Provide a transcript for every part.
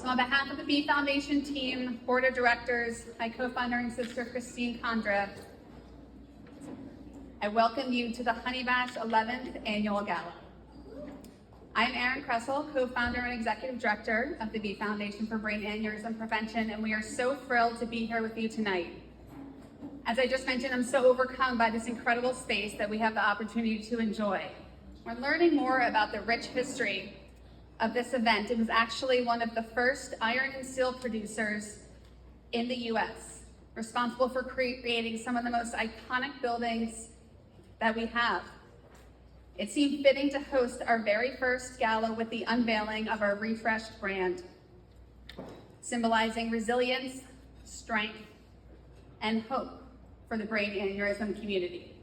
So on behalf of the Bee Foundation team, board of directors, my co-founder and sister, Christine Condra, I welcome you to the Honey Bash 11th Annual Gala. I'm Erin Kressel, co-founder and executive director of the Bee Foundation for Brain Aneurysm Prevention, and we are so thrilled to be here with you tonight. As I just mentioned, I'm so overcome by this incredible space that we have the opportunity to enjoy. We're learning more about the rich history of this event. It was actually one of the first iron and steel producers in the US, responsible for creating some of the most iconic buildings that we have. It seemed fitting to host our very first gala with the unveiling of our refreshed brand, symbolizing resilience, strength, and hope for the brain aneurysm community.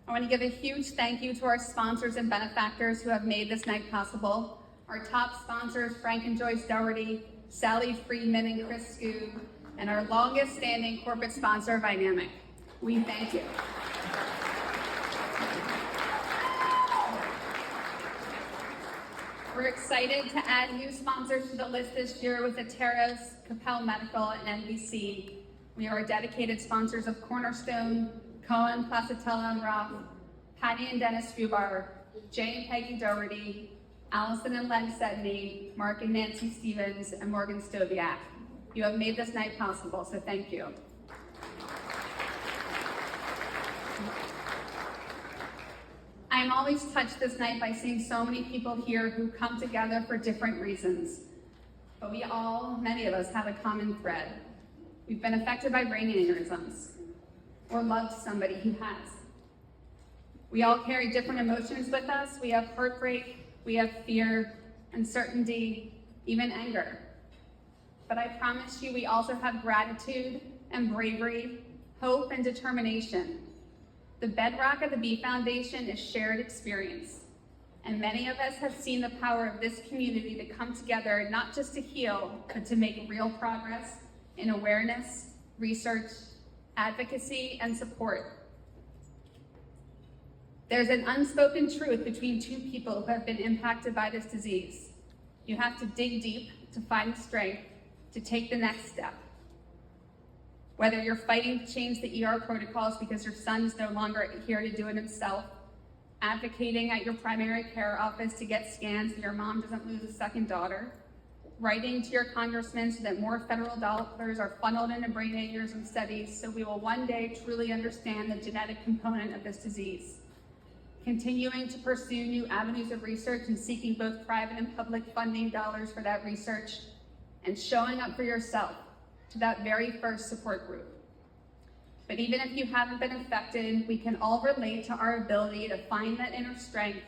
I want to give a huge thank you to our sponsors and benefactors who have made this night possible. Our top sponsors, Frank and Joyce Dougherty, Sally Friedman and Chris Scoob, and our longest standing corporate sponsor, Vynamic. We thank you. We're excited to add new sponsors to the list this year with Ateros, Capel Medical, and NBC. We are dedicated sponsors of Cornerstone, Cohen, Placitella and Roth, Patty and Dennis Fubar, Jay and Peggy Dougherty, Allison and Len Sedney, Mark and Nancy Stevens, and Morgan Stobiak. You have made this night possible, so thank you. I'm always touched this night by seeing so many people here who come together for different reasons. But we all, many of us, have a common thread. We've been affected by brain aneurysms, or loved somebody who has. We all carry different emotions with us. We have heartbreak, we have fear, uncertainty, even anger. But I promise you, we also have gratitude and bravery, hope and determination. The bedrock of the Bee Foundation is shared experience. And many of us have seen the power of this community to come together, not just to heal, but to make real progress in awareness, research, advocacy, and support. There's an unspoken truth between two people who have been impacted by this disease. You have to dig deep to find the strength to take the next step. Whether you're fighting to change the ER protocols because your son is no longer here to do it himself, advocating at your primary care office to get scans so your mom doesn't lose a second daughter, writing to your congressman so that more federal dollars are funneled into brain aneurysm studies so we will one day truly understand the genetic component of this disease, continuing to pursue new avenues of research and seeking both private and public funding dollars for that research, and showing up for yourself to that very first support group. But even if you haven't been affected, we can all relate to our ability to find that inner strength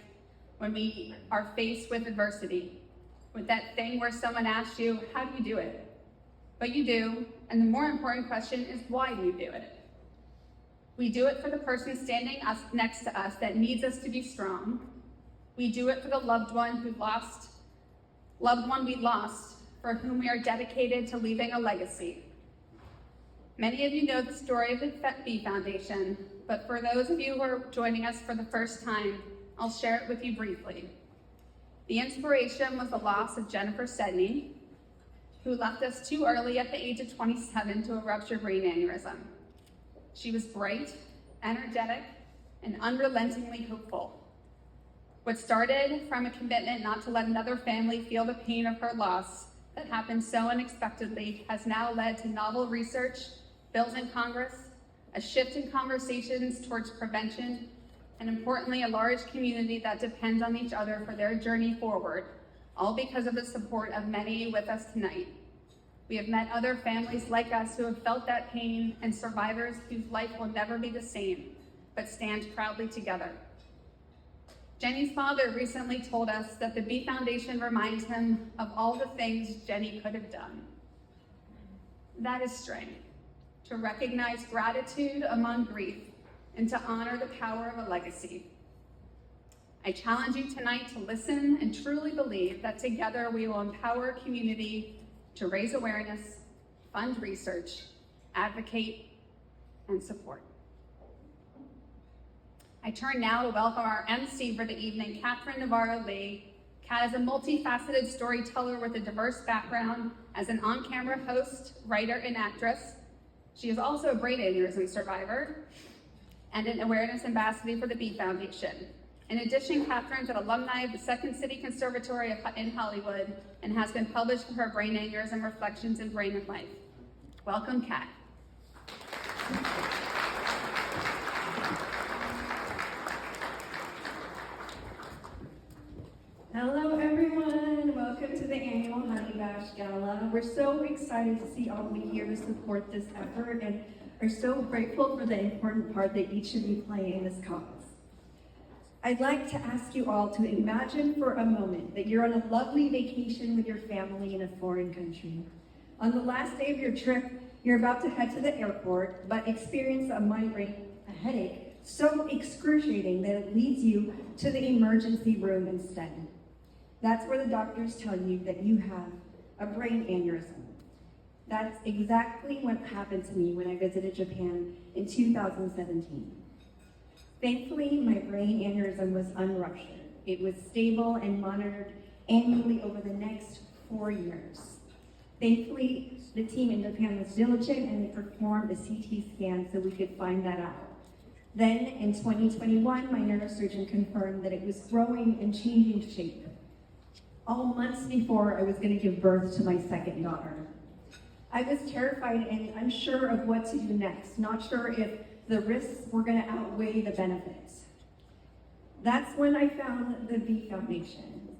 when we are faced with adversity, with that thing where someone asks you, how do you do it? But you do, and the more important question is, why do you do it? We do it for the person standing next to us that needs us to be strong. We do it for the loved one we lost, for whom we are dedicated to leaving a legacy. Many of you know the story of the Bee Foundation, but for those of you who are joining us for the first time, I'll share it with you briefly. The inspiration was the loss of Jennifer Sedney, who left us too early at the age of 27 to a ruptured brain aneurysm. She was bright, energetic, and unrelentingly hopeful. What started from a commitment not to let another family feel the pain of her loss that happened so unexpectedly has now led to novel research, bills in Congress, a shift in conversations towards prevention, and importantly, a large community that depends on each other for their journey forward, all because of the support of many with us tonight. We have met other families like us who have felt that pain and survivors whose life will never be the same, but stand proudly together. Jenny's father recently told us that the Bee Foundation reminds him of all the things Jenny could have done. That is strength, to recognize gratitude among grief and to honor the power of a legacy. I challenge you tonight to listen and truly believe that together we will empower a community to raise awareness, fund research, advocate, and support. I turn now to welcome our MC for the evening, Catherine Navarro-Lee. Kat is a multifaceted storyteller with a diverse background as an on-camera host, writer, and actress. She is also a brain aneurysm survivor and an awareness ambassador for the Bee Foundation. In addition, Catherine's an alumni of the Second City Conservatory in Hollywood and has been published for her brain aneurysm reflections in Brain and Life. Welcome, Kat. Hello everyone, welcome to the annual Honey Bash Gala. We're so excited to see all of you here to support this effort and are so grateful for the important part that each of you play in this cause. I'd like to ask you all to imagine for a moment that you're on a lovely vacation with your family in a foreign country. On the last day of your trip, you're about to head to the airport, but experience a migraine, a headache, so excruciating that it leads you to the emergency room instead. That's where the doctors tell you that you have a brain aneurysm. That's exactly what happened to me when I visited Japan in 2017. Thankfully, my brain aneurysm was unruptured. It was stable and monitored annually over the next 4 years. Thankfully, the team in Japan was diligent and they performed a CT scan so we could find that out. Then, in 2021, my neurosurgeon confirmed that it was growing and changing shape. All months before I was going to give birth to my second daughter. I was terrified and unsure of what to do next, not sure if the risks were going to outweigh the benefits. That's when I found the Bee Foundation.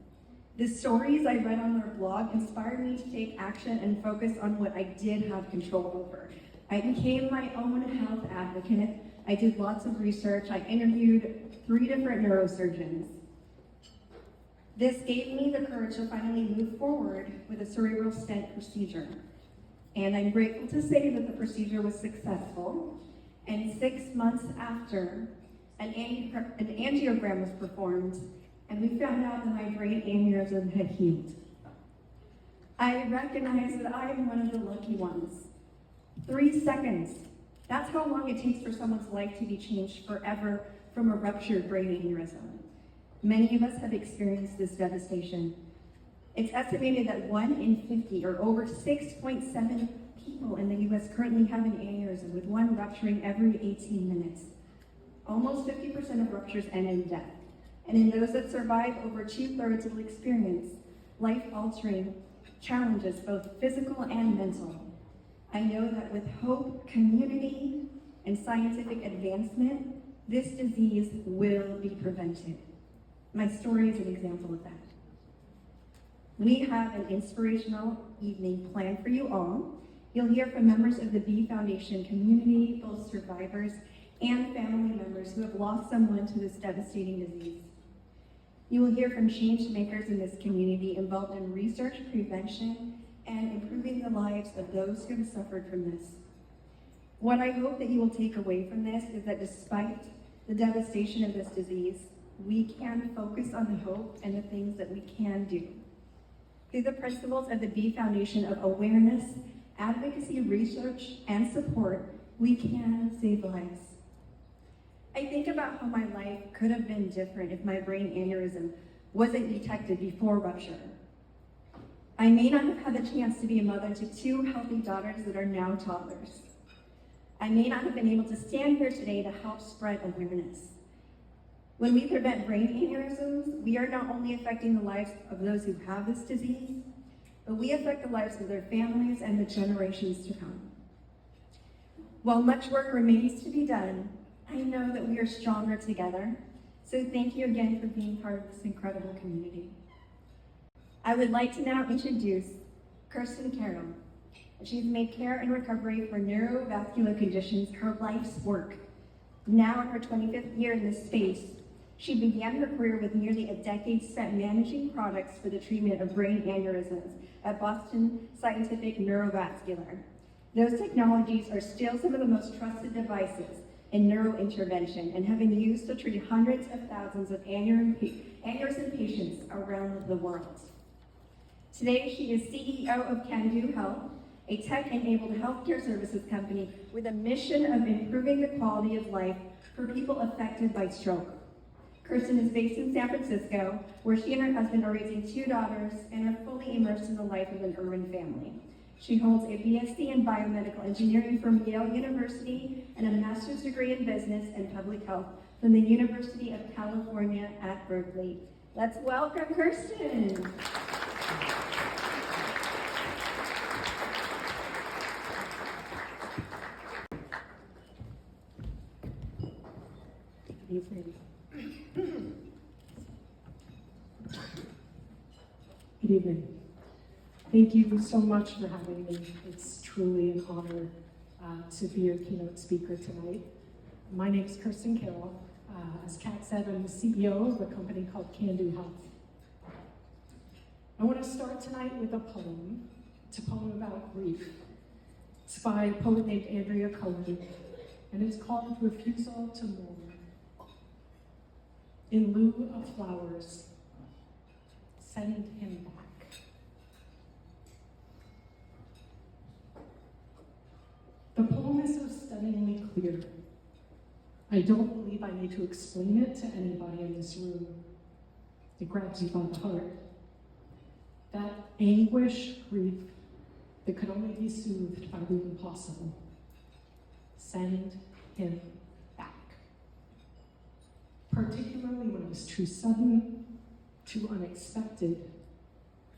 The stories I read on their blog inspired me to take action and focus on what I did have control over. I became my own health advocate. I did lots of research. I interviewed 3 different neurosurgeons. This gave me the courage to finally move forward with a cerebral stent procedure. And I'm grateful to say that the procedure was successful. And 6 months after, an angiogram was performed, and we found out that my brain aneurysm had healed. I recognize that I am one of the lucky ones. 3 seconds. That's how long it takes for someone's life to be changed forever from a ruptured brain aneurysm. Many of us have experienced this devastation. It's estimated that 1 in 50, or over 6.7 people in the US currently have an aneurysm, with one rupturing every 18 minutes. Almost 50% of ruptures end in death. And in those that survive, over 2/3 will experience life-altering challenges, both physical and mental. I know that with hope, community, and scientific advancement, this disease will be prevented. My story is an example of that. We have an inspirational evening planned for you all. You'll hear from members of the Bee Foundation community, both survivors and family members who have lost someone to this devastating disease. You will hear from change makers in this community involved in research, prevention, and improving the lives of those who have suffered from this. What I hope that you will take away from this is that despite the devastation of this disease, we can focus on the hope and the things that we can do. Through the principles of the Bee Foundation of awareness, advocacy, research, and support, we can save lives. I think about how my life could have been different if my brain aneurysm wasn't detected before rupture. I may not have had the chance to be a mother to 2 healthy daughters that are now toddlers. I may not have been able to stand here today to help spread awareness. When we prevent brain aneurysms, we are not only affecting the lives of those who have this disease, but we affect the lives of their families and the generations to come. While much work remains to be done, I know that we are stronger together, so thank you again for being part of this incredible community. I would like to now introduce Kirsten Carroll. She's made care and recovery for neurovascular conditions her life's work. Now in her 25th year in this space, she began her career with nearly a decade spent managing products for the treatment of brain aneurysms at Boston Scientific Neurovascular. Those technologies are still some of the most trusted devices in neurointervention and have been used to treat hundreds of thousands of aneurysm patients around the world. Today, she is CEO of Can Do Health, a tech-enabled healthcare services company with a mission of improving the quality of life for people affected by stroke. Kirsten is based in San Francisco, where she and her husband are raising 2 daughters and are fully immersed in the life of an urban family. She holds a BSc in biomedical engineering from Yale University and a master's degree in business and public health from the University of California at Berkeley. Let's welcome Kirsten. Good evening. Good evening. Thank you so much for having me. It's truly an honor to be your keynote speaker tonight. My name is Kirsten Carroll. As Kat said, I'm the CEO of a company called Can Do Health. I want to start tonight with a poem. It's a poem about grief. It's by a poet named Andrea Cohen, and it's called Refusal to Mourn. In lieu of flowers, send him back. The poem is so stunningly clear. I don't believe I need to explain it to anybody in this room. It grabs you by the heart. That anguish, grief, that could only be soothed by the impossible. Send him back. Particularly when it was too sudden, too unexpected,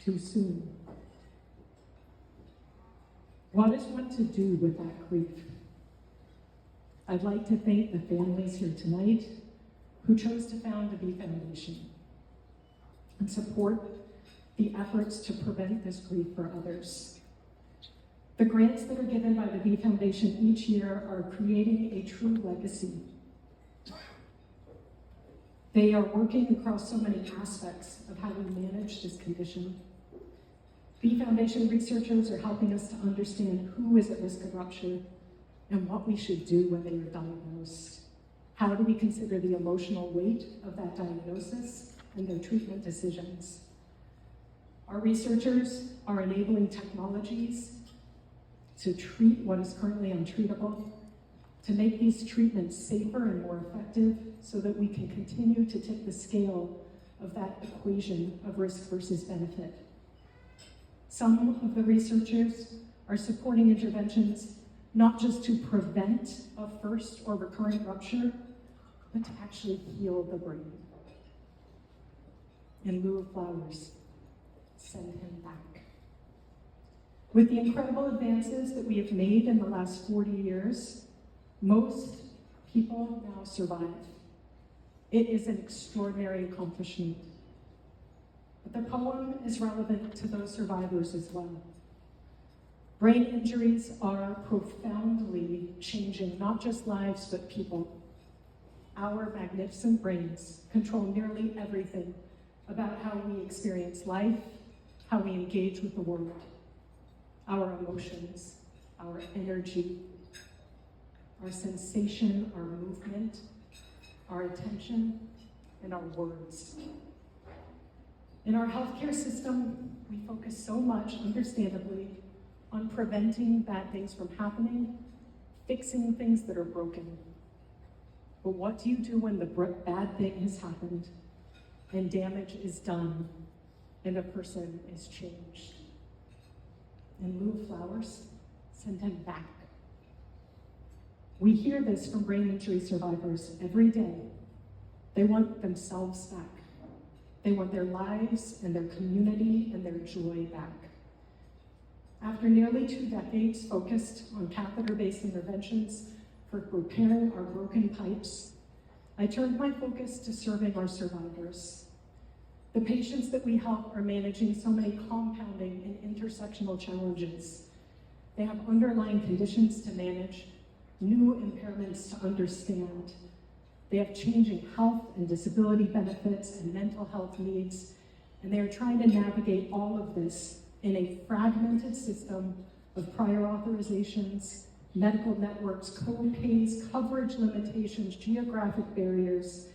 too soon. What is one to do with that grief? I'd like to thank the families here tonight who chose to found the B Foundation and support the efforts to prevent this grief for others. The grants that are given by the B Foundation each year are creating a true legacy. They are working across so many aspects of how we manage this condition. B Foundation researchers are helping us to understand who is at risk of rupture and what we should do when they are diagnosed. How do we consider the emotional weight of that diagnosis and their treatment decisions? Our researchers are enabling technologies to treat what is currently untreatable, to make these treatments safer and more effective so that we can continue to tip the scale of that equation of risk versus benefit. Some of the researchers are supporting interventions not just to prevent a first or recurrent rupture, but to actually heal the brain. In lieu of flowers, send him back. With the incredible advances that we have made in the last 40 years, most people now survive. It is an extraordinary accomplishment. But the poem is relevant to those survivors as well. Brain injuries are profoundly changing not just lives, but people. Our magnificent brains control nearly everything about how we experience life, how we engage with the world, our emotions, our energy, our sensation, our movement, our attention, and our words. In our healthcare system, we focus so much, understandably, on preventing bad things from happening, fixing things that are broken. But what do you do when the bad thing has happened and damage is done and a person is changed? In lieu of flowers, send him back. We hear this from brain injury survivors every day. They want themselves back. They want their lives and their community and their joy back. After nearly 2 decades focused on catheter-based interventions for repairing our broken pipes, I turned my focus to serving our survivors. The patients that we help are managing so many compounding and intersectional challenges. They have underlying conditions to manage, new impairments to understand. They have changing health and disability benefits and mental health needs, and they are trying to navigate all of this in a fragmented system of prior authorizations, medical networks, co-pays, coverage limitations, geographic barriers,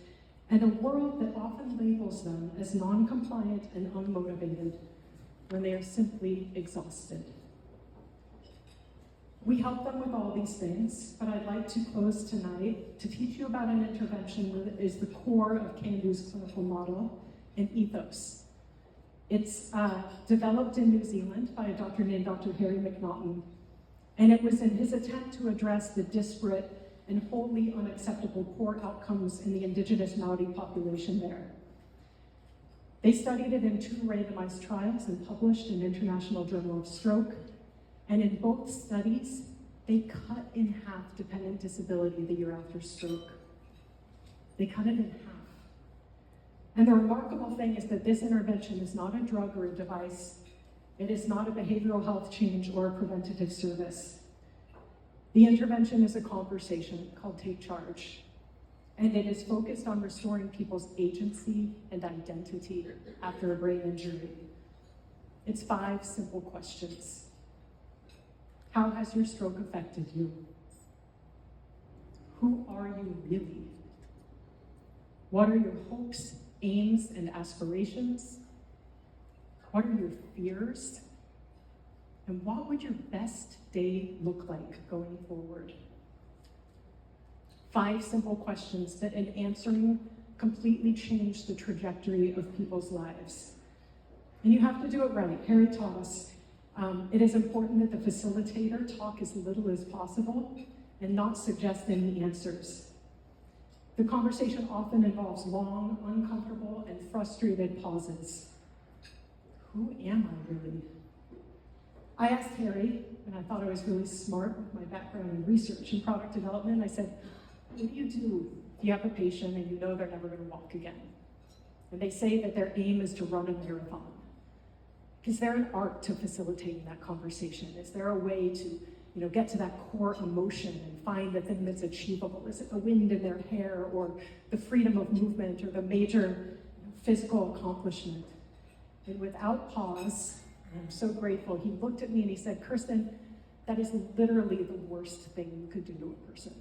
and a world that often labels them as non-compliant and unmotivated when they are simply exhausted. We help them with all these things, but I'd like to close tonight to teach you about an intervention that is the core of CANDO's clinical model and ethos. It's developed in New Zealand by a doctor named Dr. Harry McNaughton, and it was in his attempt to address the disparate and wholly unacceptable poor outcomes in the indigenous Maori population there. They studied it in 2 randomized trials and published in International Journal of Stroke. And in both studies, they cut in half dependent disability the year after stroke. They cut it in half. And the remarkable thing is that this intervention is not a drug or a device. It is not a behavioral health change or a preventative service. The intervention is a conversation called Take Charge. And it is focused on restoring people's agency and identity after a brain injury. It's 5 simple questions. How has your stroke affected you? Who are you really? What are your hopes, aims, and aspirations? What are your fears? And what would your best day look like going forward? 5 simple questions that in answering completely change the trajectory of people's lives. And you have to do it right. Harry taught us it is important that the facilitator talk as little as possible and not suggest any answers. The conversation often involves long, uncomfortable, and frustrated pauses. Who am I really? I asked Harry, and I thought I was really smart with my background in research and product development. I said, what do if you have a patient and you know they're never going to walk again? And they say that their aim is to run a marathon. Is there an art to facilitating that conversation? Is there a way to get to that core emotion and find the thing that's achievable? Is it the wind in their hair or the freedom of movement or the major physical accomplishment? And without pause, I'm so grateful, he looked at me and he said, Kirsten, that is literally the worst thing you could do to a person.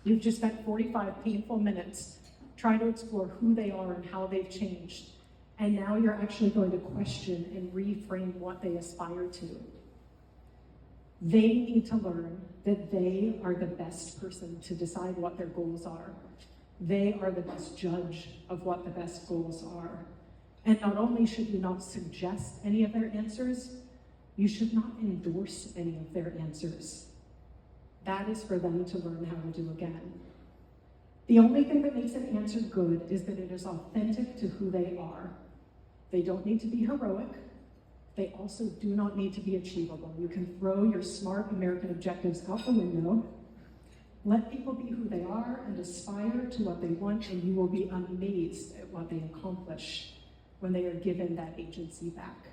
You've just spent 45 painful minutes trying to explore who they are and how they've changed. And now you're actually going to question and reframe what they aspire to. They need to learn that they are the best person to decide what their goals are. They are the best judge of what the best goals are. And not only should you not suggest any of their answers, you should not endorse any of their answers. That is for them to learn how to do again. The only thing that makes an answer good is that it is authentic to who they are. They don't need to be heroic. They also do not need to be achievable. You can throw your smart American objectives out the window. Let people be who they are and aspire to what they want, and you will be amazed at what they accomplish when they are given that agency back.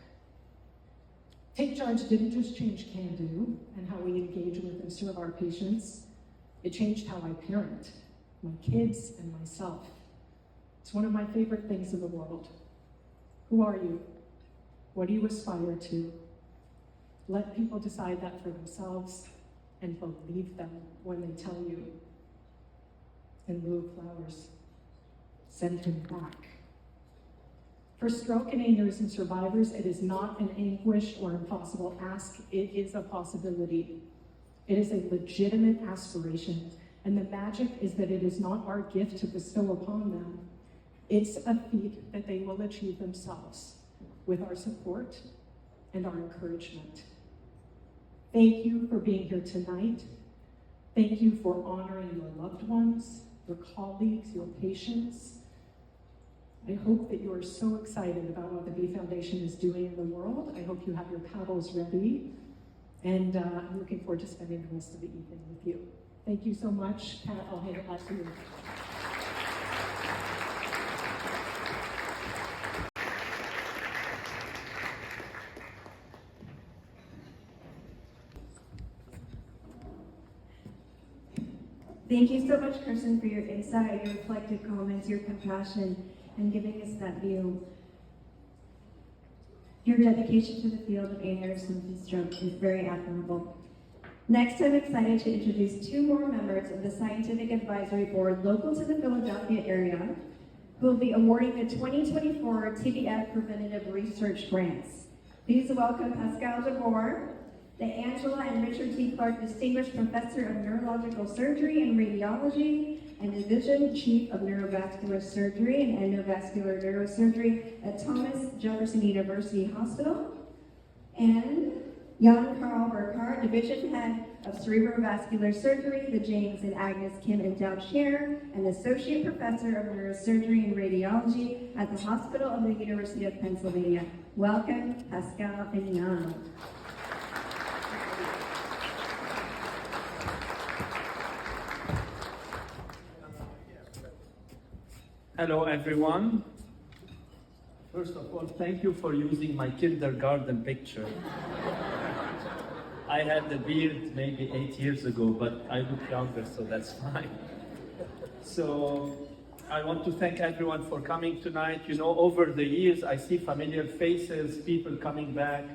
Take Charge didn't just change CANDO and how we engage with and serve our patients. It changed how I parent my kids and myself. It's one of my favorite things in the world. Who are you? What do you aspire to? Let people decide that for themselves and believe them when they tell you. In lieu of flowers, send him back. For stroke and aneurysm survivors, it is not an anguish or impossible ask. It is a possibility. It is a legitimate aspiration. And the magic is that it is not our gift to bestow upon them. It's a feat that they will achieve themselves with our support and our encouragement. Thank you for being here tonight. Thank you for honoring your loved ones, your colleagues, your patients. I hope that you are so excited about what the Bee Foundation is doing in the world. I hope you have your paddles ready. And I'm looking forward to spending the rest of the evening with you. Thank you so much. Pat, I'll hand it back to you. Thank you so much, Kirsten, for your insight, your reflective comments, your compassion, and giving us that view. Your dedication to the field of aneurysms and stroke is very admirable. Next, I'm excited to introduce 2 more members of the Scientific Advisory Board local to the Philadelphia area who will be awarding the 2024 TBF Preventative Research Grants. Please welcome Pascal DeBoer the Angela and Richard T. Clark Distinguished Professor of Neurological Surgery and Radiology and Division Chief of Neurovascular Surgery and Endovascular Neurosurgery at Thomas Jefferson University Hospital, and Jan Carl Burkhardt, Division Head of Cerebrovascular Surgery, the James and Agnes Kim Endowed Chair and Associate Professor of Neurosurgery and Radiology at the Hospital of the University of Pennsylvania. Welcome, Pascal and Jan. Hello, everyone. First of all, thank you for using my kindergarten picture. I had the beard maybe 8 years ago, but I look younger, so that's fine. So I want to thank everyone for coming tonight. You know, over the years, I see familiar faces, people coming back,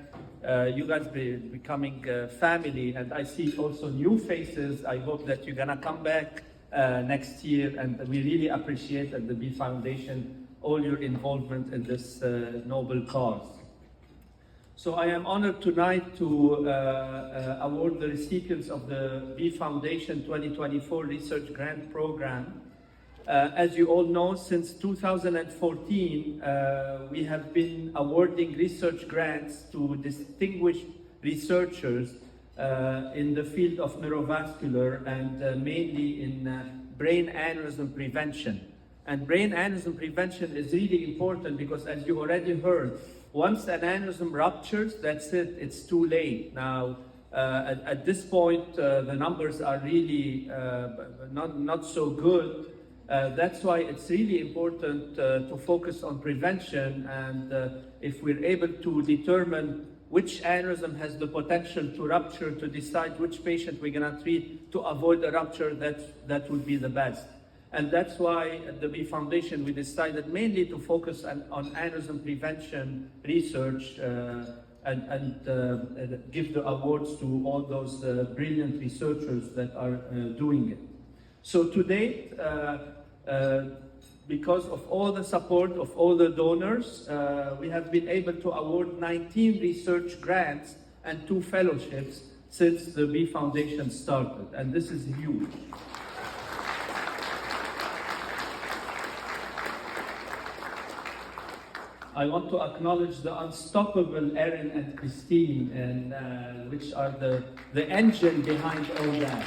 you guys becoming family, and I see also new faces. I hope that you're gonna come back next year, and we really appreciate at the B Foundation all your involvement in this noble cause. So I am honored tonight to award the recipients of the B Foundation 2024 Research Grant Program. As you all know, since 2014, we have been awarding research grants to distinguished researchers in the field of neurovascular and mainly in brain aneurysm prevention. And brain aneurysm prevention is really important because, as you already heard, once an aneurysm ruptures, that's it, it's too late. Now, at this point, the numbers are really not so good. That's why it's really important to focus on prevention, and if we're able to determine which aneurysm has the potential to rupture, to decide which patient we're gonna treat to avoid a rupture, that would be the best. And that's why at the B Foundation we decided mainly to focus on aneurysm prevention research and give the awards to all those brilliant researchers that are doing it. So to date, because of all the support of all the donors, we have been able to award 19 research grants and 2 fellowships since the B Foundation started, and this is huge. I want to acknowledge the unstoppable Erin and Christine, and which are the engine behind all that.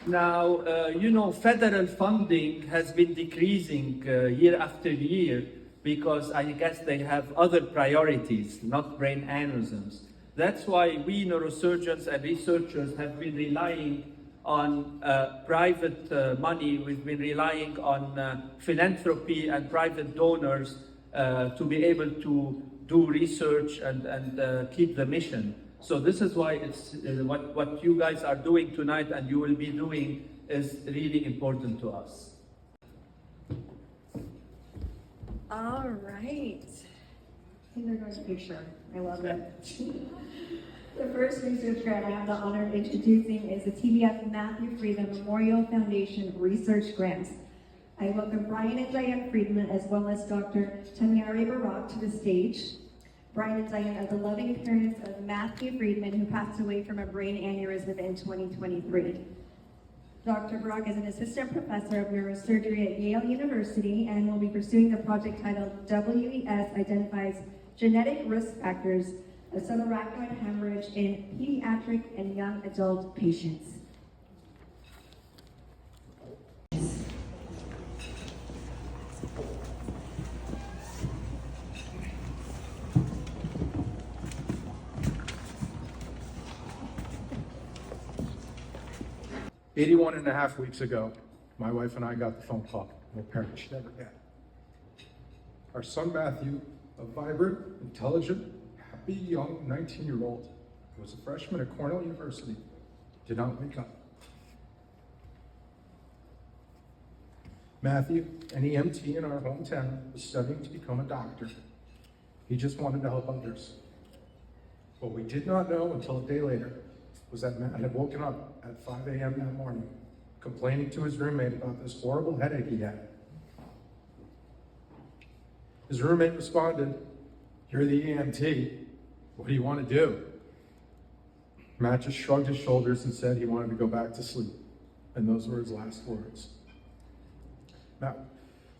Now, you know, federal funding has been decreasing year after year because I guess they have other priorities, not brain aneurysms. That's why we neurosurgeons and researchers have been relying on private money. We've been relying on philanthropy and private donors to be able to do research and keep the mission. So this is why it's what you guys are doing tonight and you will be doing is really important to us. All right. Kindergarten picture. I love it. The first research grant I have the honor of introducing is the TBF Matthew Friedman Memorial Foundation Research Grants. I welcome Brian and Diane Friedman as well as Dr. Tanyari Barak to the stage. Brian and Diane are the loving parents of Matthew Friedman, who passed away from a brain aneurysm in 2023. Dr. Barak is an assistant professor of neurosurgery at Yale University and will be pursuing the project titled WES Identifies Genetic Risk Factors of Subarachnoid Hemorrhage in Pediatric and Young Adult Patients. "81 and a half weeks ago, my wife and I got the phone call from a parent she never had. Our son Matthew, a vibrant, intelligent, happy young 19-year-old who was a freshman at Cornell University, did not wake up. Matthew, an EMT in our hometown, was studying to become a doctor. He just wanted to help others. What we did not know until a day later was that Matt had woken up at 5 a.m. that morning, complaining to his roommate about this horrible headache he had. His roommate responded, You're the EMT. What do you want to do? Matt just shrugged his shoulders and said he wanted to go back to sleep. And those were his last words. Now,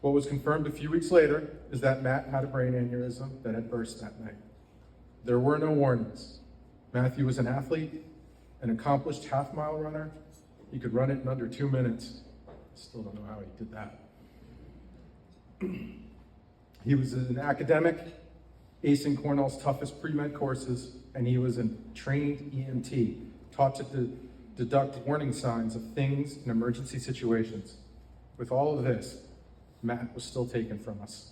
what was confirmed a few weeks later is that Matt had a brain aneurysm that had burst that night. There were no warnings. Matthew was an athlete, an accomplished half-mile runner. He could run it in under 2 minutes. Still don't know how he did that. He was an academic, acing Cornell's toughest pre-med courses, and he was a trained EMT, taught to deduct warning signs of things in emergency situations. With all of this, Matt was still taken from us.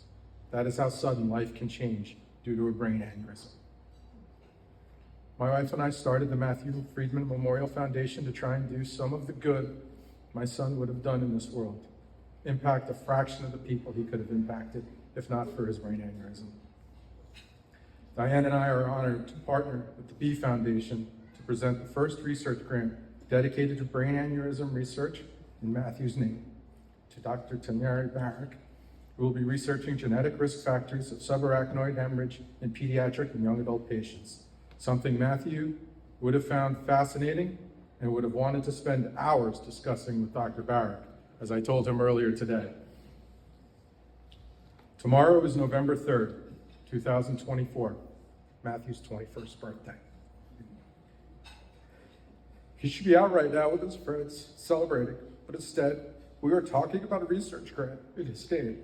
That is how sudden life can change due to a brain aneurysm. My wife and I started the Matthew Friedman Memorial Foundation to try and do some of the good my son would have done in this world, impact a fraction of the people he could have impacted if not for his brain aneurysm. Diane and I are honored to partner with the B Foundation to present the first research grant dedicated to brain aneurysm research in Matthew's name to Dr. Taneri Barrick, who will be researching genetic risk factors of subarachnoid hemorrhage in pediatric and young adult patients, something Matthew would have found fascinating and would have wanted to spend hours discussing with Dr. Barrick, as I told him earlier today. Tomorrow is November 3rd, 2024, Matthew's 21st birthday. He should be out right now with his friends celebrating, but instead, we are talking about a research grant in his state.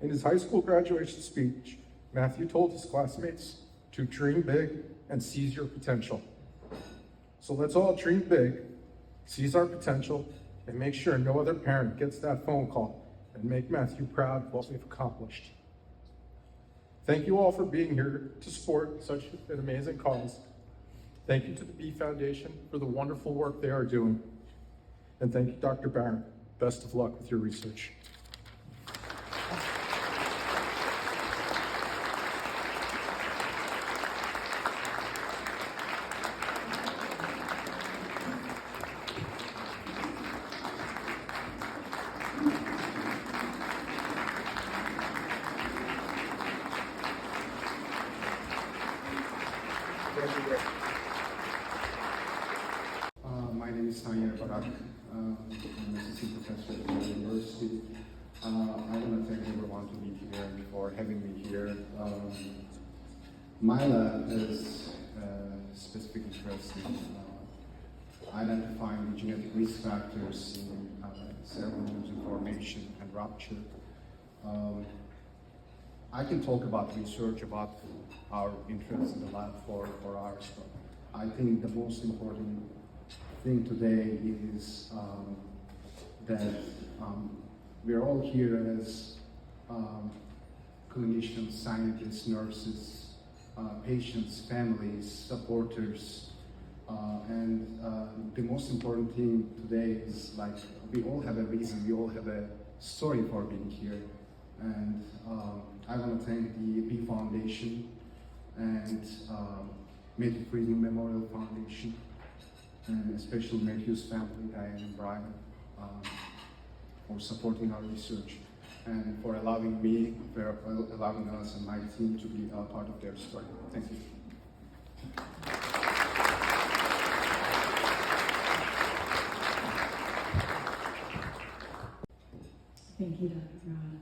In his high school graduation speech, Matthew told his classmates to dream big and seize your potential. So let's all dream big, seize our potential, and make sure no other parent gets that phone call, and make Matthew proud of what we've accomplished. Thank you all for being here to support such an amazing cause. Thank you to the B Foundation for the wonderful work they are doing. And thank you, Dr. Barron. Best of luck with your research. My name is Honey Bash. I'm an assistant professor at the university. I want to thank everyone to be here and for having me here. My lab is specific interest in identifying the genetic risk factors in cerebral neuron formation and rupture. I can talk about research, about our interest in the lab for hours, but I think the most important thing today is that we're all here as clinicians, scientists, nurses, patients, families, supporters, and the most important thing today is like we all have a reason, we all have a story for being here, and I want to thank the B Foundation and Matthew Friedman Memorial Foundation, and especially Matthew's family, Diane and Brian, for supporting our research and for allowing me, for allowing us and my team to be a part of their story. Thank you. Thank you, Dr. Brown.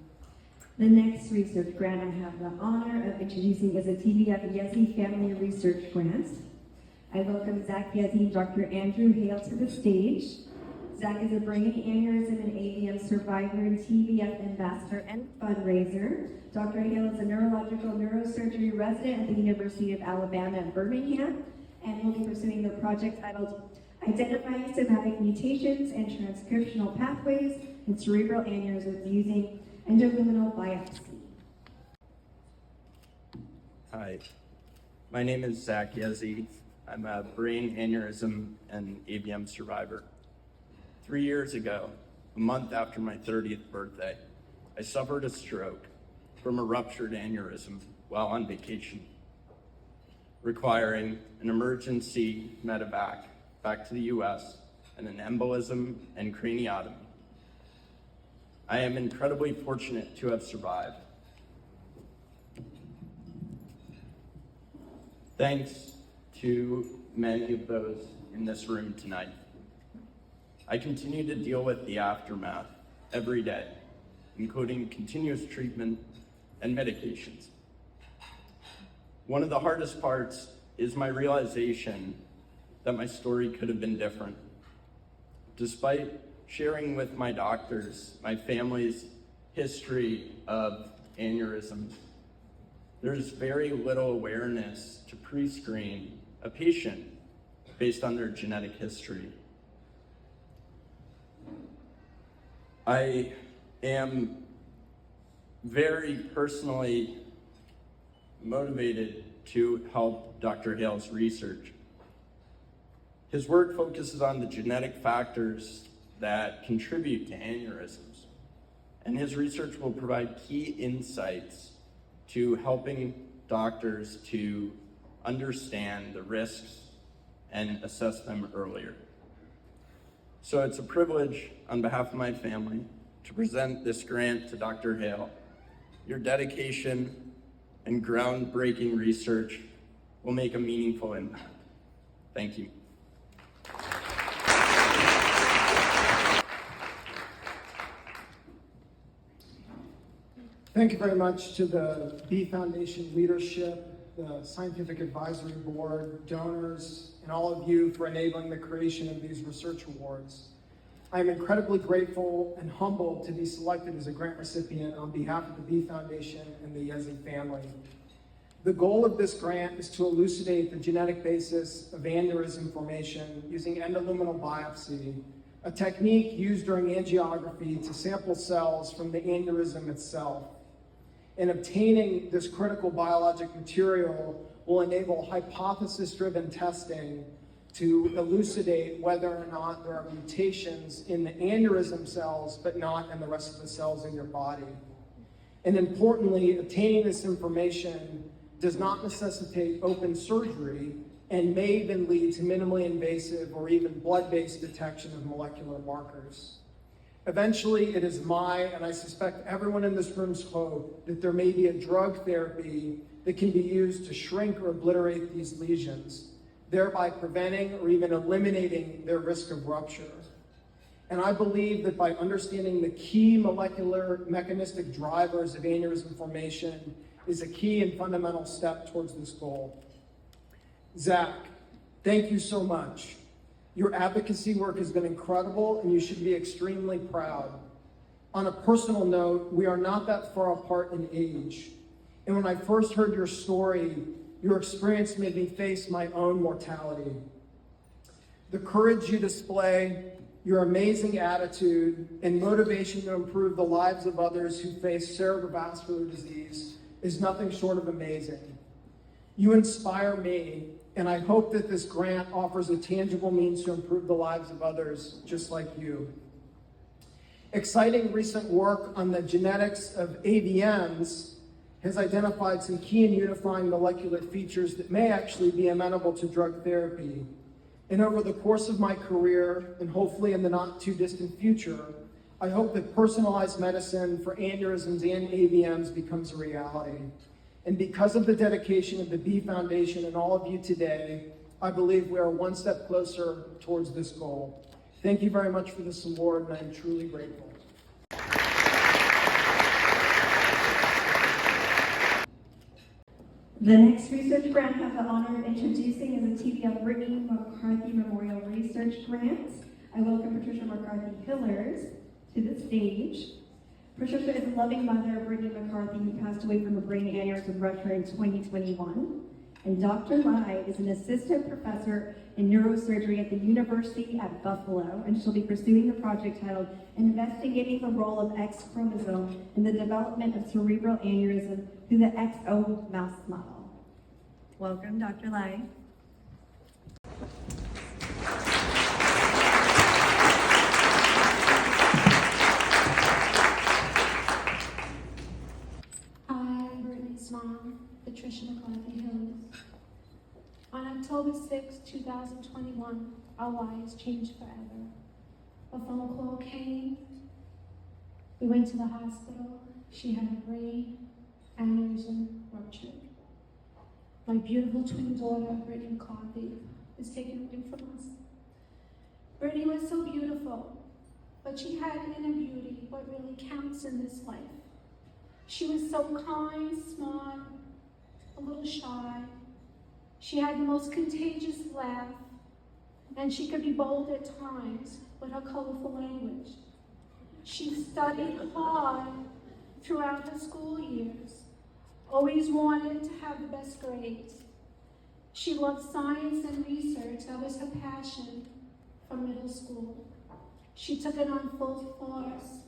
The next research grant I have the honor of introducing is a TBF Yezi Family Research Grant. I welcome Zach Yezi and Dr. Andrew Hale to the stage. Zach is a brain aneurysm and AVM survivor and TBF ambassador and fundraiser. Dr. Hale is a neurological neurosurgery resident at the University of Alabama at Birmingham and will be pursuing the project titled Identifying Somatic Mutations and Transcriptional Pathways in Cerebral Aneurysms Using Endoluminal Biopsy. Hi, my name is Zach Yezi. I'm a brain aneurysm and AVM survivor. 3 years ago, a month after my 30th birthday, I suffered a stroke from a ruptured aneurysm while on vacation, requiring an emergency medevac back to the US and an embolism and craniotomy. I am incredibly fortunate to have survived. thanks to many of those in this room tonight. I continue to deal with the aftermath every day, including continuous treatment and medications. One of the hardest parts is my realization that my story could have been different. Despite sharing with my doctors my family's history of aneurysms, there's very little awareness to pre-screen a patient based on their genetic history. I am very personally motivated to help Dr. Hale's research. His work focuses on the genetic factors that contribute to aneurysms, and his research will provide key insights to helping doctors to understand the risks and assess them earlier. So it's a privilege on behalf of my family to present this grant to Dr. Hale. Your dedication and groundbreaking research will make a meaningful impact. Thank you. Thank you very much to the B Foundation leadership, the Scientific Advisory Board, donors, and all of you for enabling the creation of these research awards. I am incredibly grateful and humbled to be selected as a grant recipient on behalf of the B Foundation and the Yezi family. The goal of this grant is to elucidate the genetic basis of aneurysm formation using endoluminal biopsy, a technique used during angiography to sample cells from the aneurysm itself. And obtaining this critical biologic material will enable hypothesis-driven testing to elucidate whether or not there are mutations in the aneurysm cells, but not in the rest of the cells in your body. And importantly, obtaining this information does not necessitate open surgery and may even lead to minimally invasive or even blood-based detection of molecular markers. Eventually, it is my, and I suspect everyone in this room's hope, that there may be a drug therapy that can be used to shrink or obliterate these lesions, thereby preventing or even eliminating their risk of rupture. And I believe that by understanding the key molecular mechanistic drivers of aneurysm formation is a key and fundamental step towards this goal. Zach, thank you so much. Your advocacy work has been incredible, and you should be extremely proud. On a personal note, we are not that far apart in age. And when I first heard your story, your experience made me face my own mortality. The courage you display, your amazing attitude, and motivation to improve the lives of others who face cerebrovascular disease is nothing short of amazing. You inspire me, and I hope that this grant offers a tangible means to improve the lives of others just like you. Exciting recent work on the genetics of AVMs has identified some key and unifying molecular features that may actually be amenable to drug therapy. And over the course of my career, and hopefully in the not too distant future, I hope that personalized medicine for aneurysms and AVMs becomes a reality. And because of the dedication of the B Foundation and all of you today, I believe we are one step closer towards this goal. Thank you very much for this award, and I am truly grateful. The next research grant I have the honor of introducing is the TBL Brittany McCarthy Memorial Research Grant. I welcome Patricia McCarthy Hillers to the stage. Patricia is a loving mother of Brittany McCarthy, who passed away from a brain aneurysm rupture in 2021. And Dr. Lai is an assistant professor in neurosurgery at the University at Buffalo, and she'll be pursuing a project titled Investigating the Role of X Chromosome in the Development of Cerebral Aneurysm through the XO Mouse Model. Welcome, Dr. Lai. I'm Brittany's mom, Patricia McCarthy Hills. On October 6, 2021, our lives changed forever. A phone call came. We went to the hospital. She had a brain aneurysm ruptured. my beautiful twin daughter, Brittany McCarthy, is taken away from us. Brittany was so beautiful, but she had inner beauty, what really counts in this life. She was so kind, smart, a little shy. She had the most contagious laugh, and she could be bold at times with her colorful language. She studied hard throughout her school years, always wanted to have the best grades. She loved science and research. That was her passion from middle school. She took it on full force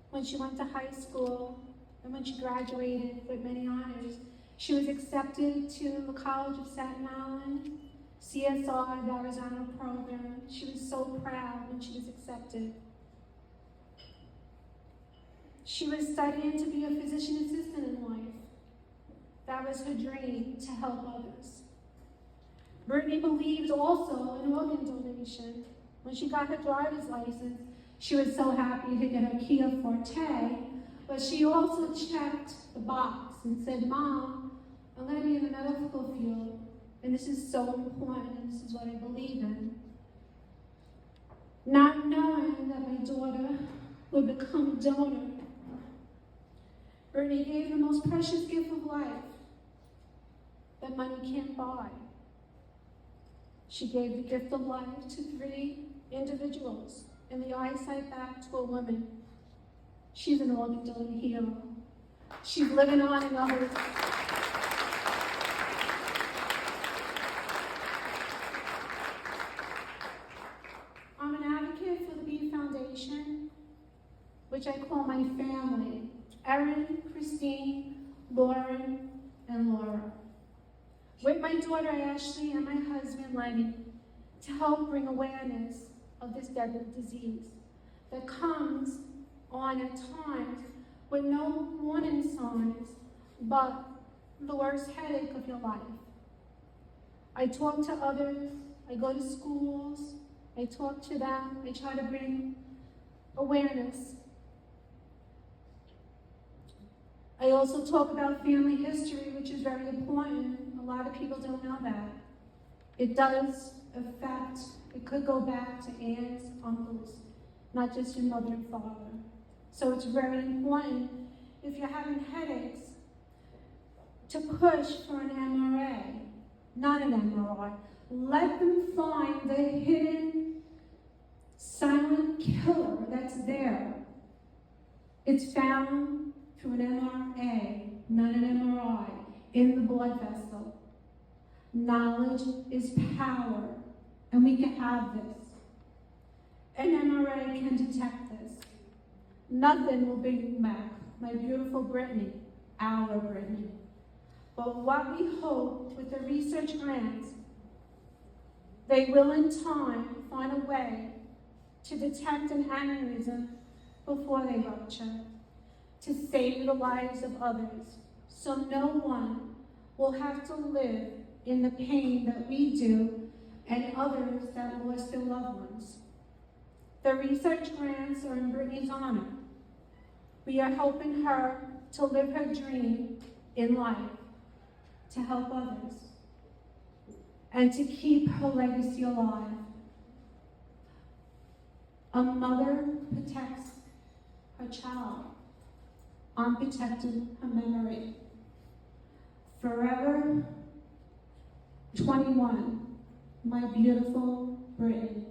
when she went to high school and when she graduated with many honors. She was accepted to the College of Staten Island, CSR, the Arizona program. She was so proud when she was accepted. She was studying to be a physician assistant in life. That was her dream, to help others. Brittany believed also in organ donation. When she got her driver's license, she was so happy to get her Kia Forte, but she also checked the box and said, "Mom, I'm going to be in the medical field, and this is so important, and this is what I believe in." Not knowing that my daughter would become a donor, Brittany gave the most precious gift of life that money can't buy. She gave the gift of life to 3 individuals and the eyesight back to a woman. She's an organ donor hero. She's living on in others. I'm an advocate for the B Foundation, which I call my family: Erin, Christine, Lauren, and Laura. With my daughter Ashley and my husband Lenny, to help bring awareness of this deadly disease that comes on at times with no warning signs, but the worst headache of your life. I talk to others, I go to schools, I talk to them, I try to bring awareness. I also talk about family history, which is very important. A lot of people don't know that. It does affect, it could go back to aunts, uncles, not just your mother and father. So it's very important, if you're having headaches, to push for an MRA, not an MRI. Let them find the hidden silent killer that's there. It's found through an MRA, not an MRI, in the blood vessel. Knowledge is power, and we can have this. An MRA can detect this. Nothing will bring back my beautiful Brittany, our Brittany. But what we hope with the research grants, they will in time find a way to detect an aneurysm before they rupture, to save the lives of others, so no one will have to live in the pain that we do and others that lost their loved ones. The research grants are in Brittany's honor. We are helping her to live her dream in life, to help others, and to keep her legacy alive. A mother protects her child. I'm protecting her memory. Forever 21, my beautiful Brittany.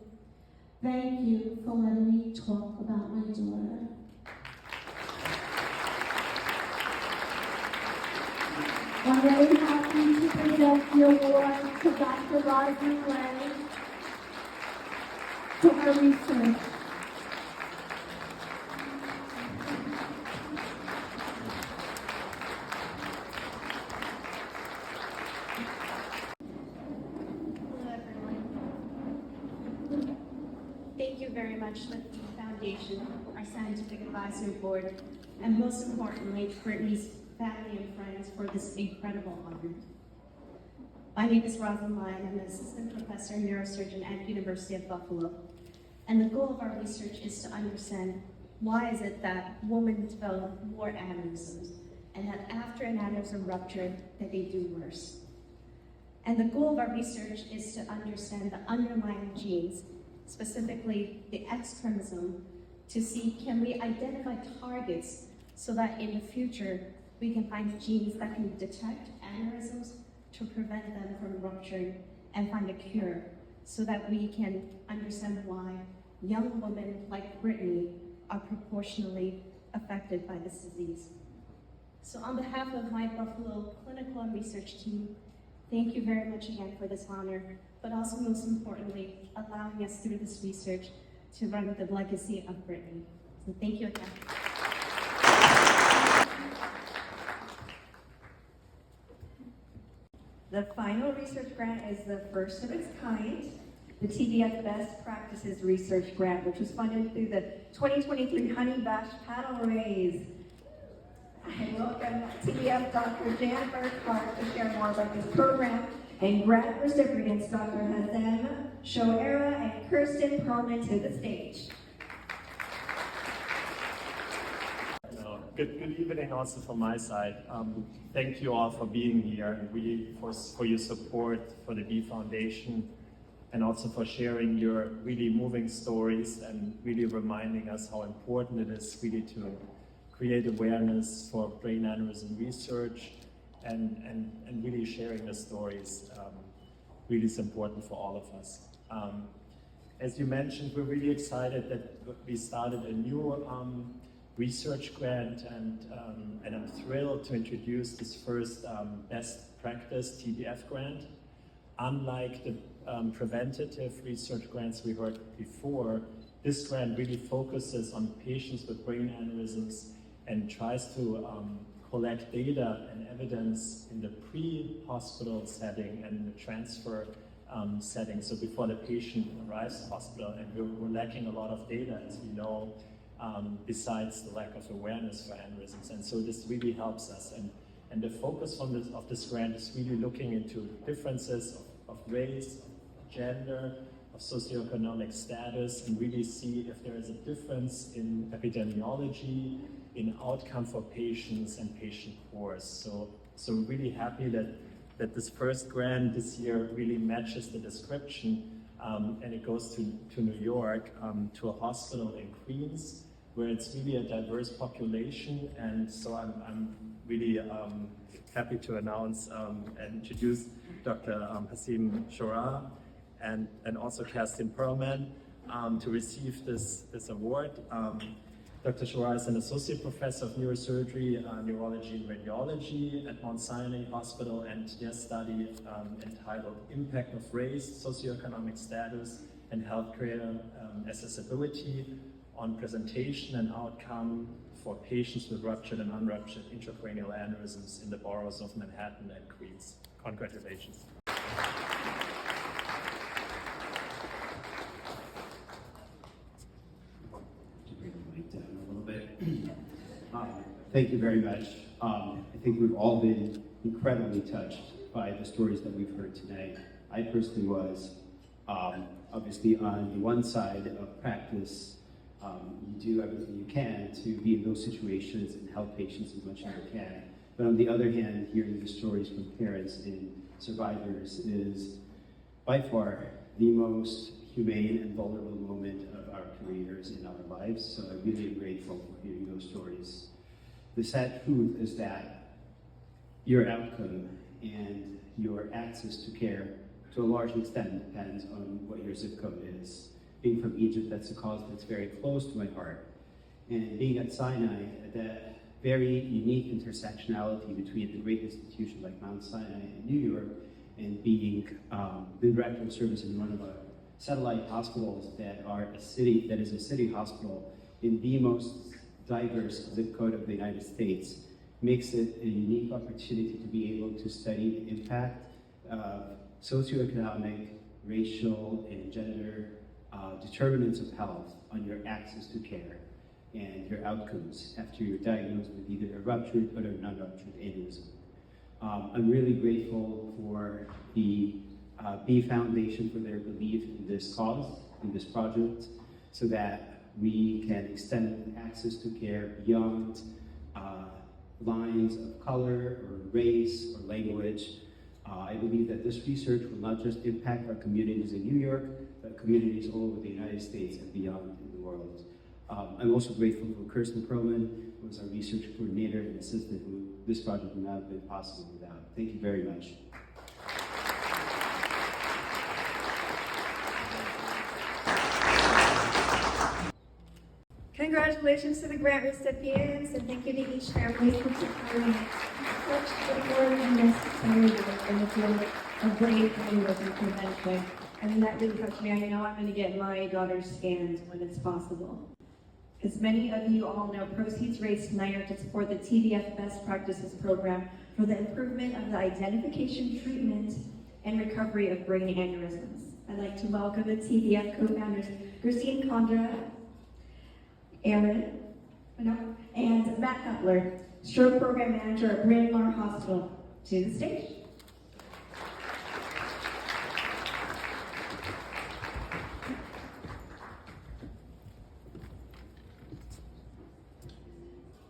Thank you for letting me talk about my daughter. I'm very happy to present the award to Dr. Rosemary Lay for her research. Hello, everyone. Thank you very much to the Foundation, our scientific advisory board, and most importantly, Brittany's family and friends for this incredible honor. My name is Rosalind Lyon. I'm an assistant professor and neurosurgeon at the University of Buffalo. And the goal of our research is to understand why is it that women develop more aneurysms, and that after an aneurysm rupture, that they do worse. And the goal of our research is to understand the underlying genes, specifically the X chromosome, to see can we identify targets so that in the future we can find genes that can detect aneurysms to prevent them from rupturing and find a cure so that we can understand why young women like Brittany are proportionally affected by this disease. So on behalf of my Buffalo clinical and research team, thank you very much again for this honor, but also most importantly, allowing us through this research to run the legacy of Brittany. So thank you again. The final research grant is the first of its kind, the TBF Best Practices Research Grant, which was funded through the 2023 Honey Bash Paddle Raise. I welcome TBF Dr. Jan Burkhart to share more about this program, and grant recipients Dr. Hazem Shoera and Kirsten Perlman to the stage. Good evening also from my side. Thank you all for being here and really for your support for the B Foundation and also for sharing your really moving stories and really reminding us how important it is really to create awareness for brain aneurysm research and really sharing the stories really is important for all of us. As you mentioned, we're really excited that we started a new research grant, and I'm thrilled to introduce this first best practice TBF grant. Unlike the preventative research grants we heard before, this grant really focuses on patients with brain aneurysms and tries to collect data and evidence in the pre-hospital setting and in the transfer setting, so before the patient arrives at the hospital. And we're lacking a lot of data, as we know, besides the lack of awareness for aneurysms. And so this really helps us. And the focus of this grant is really looking into differences of race, of gender, of socioeconomic status, and really see if there is a difference in epidemiology, in outcome for patients and patient course. So we're really happy that this first grant this year really matches the description, and it goes to New York, to a hospital in Queens, where it's really a diverse population. And so I'm really happy to announce and introduce Dr. Hazem Shoera and also Kirsten Perlman to receive this award. Dr. Shoera is an associate professor of neurosurgery, neurology, and radiology at Mount Sinai Hospital, and their study entitled Impact of Race, Socioeconomic Status, and Healthcare Accessibility on Presentation and Outcome for Patients with Ruptured and Unruptured Intracranial Aneurysms in the boroughs of Manhattan and Queens. Congratulations. Thank you very much. I think we've all been incredibly touched by the stories that we've heard today. I personally was. Obviously, on the one side of practice, you do everything you can to be in those situations and help patients as much as you can. But on the other hand, hearing the stories from parents and survivors is by far the most humane and vulnerable moment of our careers in our lives. So I really am grateful for hearing those stories. The sad truth is that your outcome and your access to care to a large extent depends on what your zip code is. Being from Egypt, that's a cause that's very close to my heart. And being at Sinai, that very unique intersectionality between the great institution like Mount Sinai in New York and being the director of service in one of our satellite hospitals that is a city hospital in the most diverse zip code of the United States makes it a unique opportunity to be able to study the impact of socioeconomic, racial, and gender determinants of health on your access to care and your outcomes after you're diagnosed with either a ruptured or a non-ruptured aneurysm. I'm really grateful for the B Foundation for their belief in this cause, in this project, so that we can extend access to care beyond lines of color or race or language, I believe that this research will not just impact our communities in New York, but communities all over the United States and beyond in the world. I'm also grateful for Kirsten Perlman, who is our research coordinator and assistant, who this project would not have been possible without. Thank you very much. Congratulations to the grant recipients, and thank you to each family for supporting such important and necessary work in the field of brain aneurysm prevention. And that really touched me. I know I'm going to get my daughter scanned when it's possible. As many of you all know, proceeds raised tonight are to support the TBF Best Practices Program for the improvement of the identification, treatment, and recovery of brain aneurysms. I'd like to welcome the TBF co-founders, Christine Condra, Aaron, and Matt Cutler, Stroke Program Manager at Bryn Mawr Hospital, to the stage.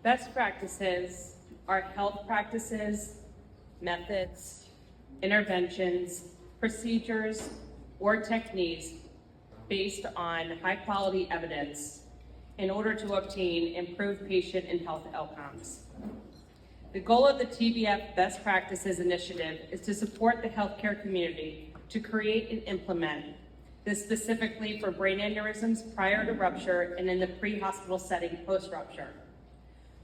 Best practices are health practices, methods, interventions, procedures, or techniques based on high-quality evidence in order to obtain improved patient and health outcomes. The goal of the TBF Best Practices Initiative is to support the healthcare community to create and implement this specifically for brain aneurysms prior to rupture and in the pre-hospital setting post-rupture.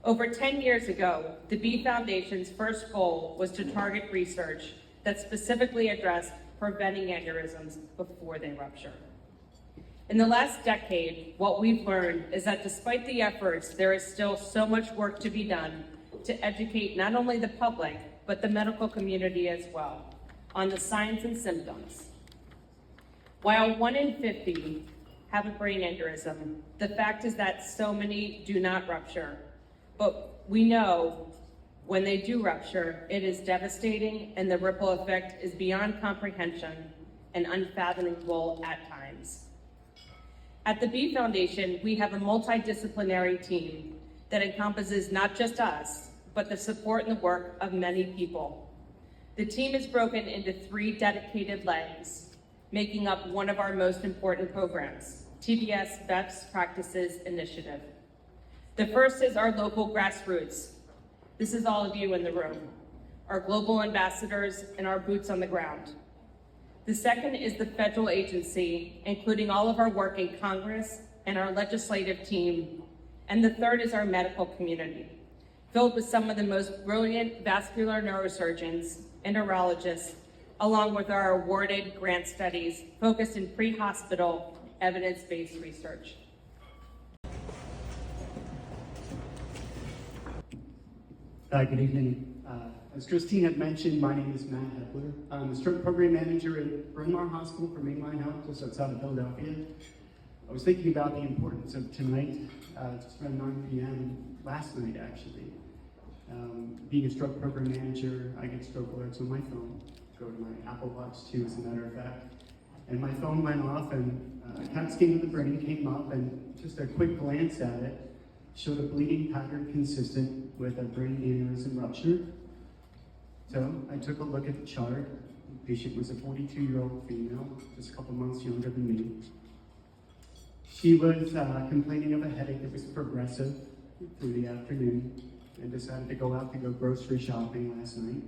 Over 10 years ago, the B Foundation's first goal was to target research that specifically addressed preventing aneurysms before they rupture. In the last decade, what we've learned is that despite the efforts, there is still so much work to be done to educate not only the public, but the medical community as well on the signs and symptoms. While 1 in 50 have a brain aneurysm, the fact is that so many do not rupture. But we know when they do rupture, it is devastating and the ripple effect is beyond comprehension and unfathomable at times. At the B Foundation, we have a multidisciplinary team that encompasses not just us, but the support and the work of many people. The team is broken into 3 dedicated legs, making up one of our most important programs, TBS Best Practices Initiative. The first is our local grassroots. This is all of you in the room, our global ambassadors and our boots on the ground. The second is the federal agency, including all of our work in Congress and our legislative team. And the third is our medical community, filled with some of the most brilliant vascular neurosurgeons and neurologists, along with our awarded grant studies focused in pre-hospital evidence-based research. Good evening. As Christine had mentioned, my name is Matt Hepler. I'm the stroke program manager at Bryn Mawr Hospital for Mainline Health, just outside of Philadelphia. I was thinking about the importance of tonight, just around 9 p.m. last night, actually. Being a stroke program manager, I get stroke alerts on my phone. Go to my Apple Watch too, as a matter of fact. And my phone went off, and a CAT scan of the brain came up, and just a quick glance at it showed a bleeding pattern consistent with a brain aneurysm rupture. So I took a look at the chart. The patient was a 42-year-old female, just a couple months younger than me. She was complaining of a headache that was progressive through the afternoon and decided to go out to go grocery shopping last night.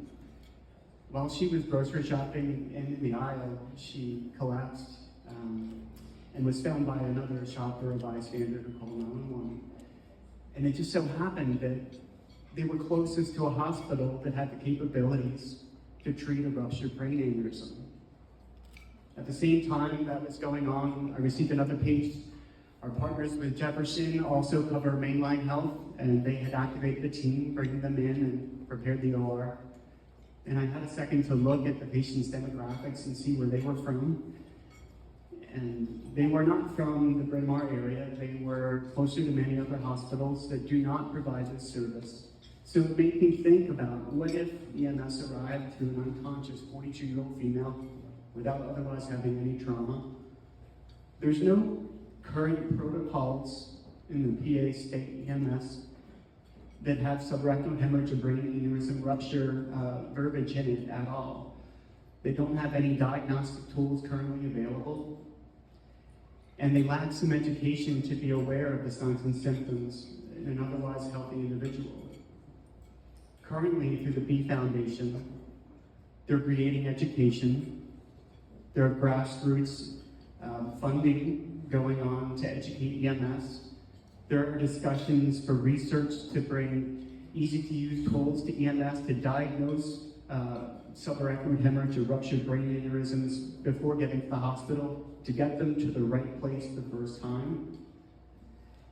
While she was grocery shopping and in the aisle, she collapsed and was found by another shopper, a bystander, who called 911. And it just so happened that they were closest to a hospital that had the capabilities to treat a ruptured brain aneurysm. At the same time that was going on, I received another page. Our partners with Jefferson also cover Mainline Health, and they had activated the team, bringing them in and prepared the OR. And I had a second to look at the patient's demographics and see where they were from. And they were not from the Bryn Mawr area. They were closer to many other hospitals that do not provide this service. So it made me think about, what if EMS arrived to an unconscious 42-year-old female without otherwise having any trauma? There's no current protocols in the PA state EMS that have subrectal hemorrhage or brain aneurysm rupture verbiage in it at all. They don't have any diagnostic tools currently available, and they lack some education to be aware of the signs and symptoms in an otherwise healthy individual. Currently, through the B Foundation, they're creating education. There are grassroots funding going on to educate EMS. There are discussions for research to bring easy-to-use tools to EMS to diagnose subarachnoid hemorrhage or ruptured brain aneurysms before getting to the hospital, to get them to the right place the first time.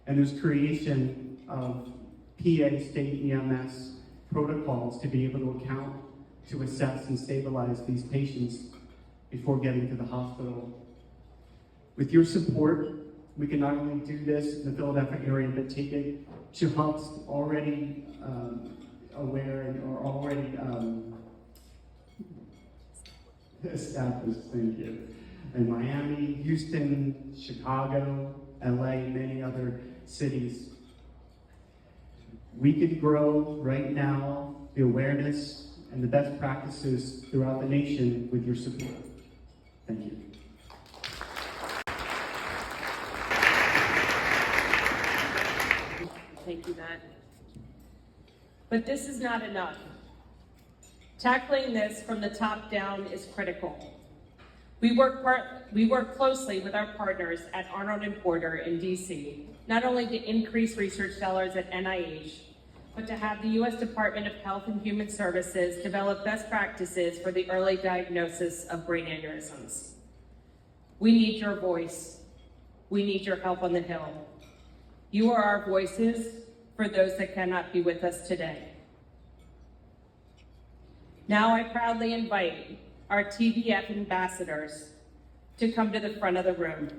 And there's creation of PA state EMS protocols to be able to account, to assess and stabilize these patients before getting to the hospital. With your support, we can not only do this in the Philadelphia area, but take it to hubs already aware or already established, thank you, in Miami, Houston, Chicago, LA, many other cities. We can grow right now the awareness and the best practices throughout the nation with your support. Thank you. Thank you, Matt. But this is not enough. Tackling this from the top down is critical. We work closely with our partners at Arnold and Porter in DC, not only to increase research dollars at NIH, but to have the U.S. Department of Health and Human Services develop best practices for the early diagnosis of brain aneurysms. We need your voice. We need your help on the Hill. You are our voices for those that cannot be with us today. Now I proudly invite our TBF ambassadors to come to the front of the room.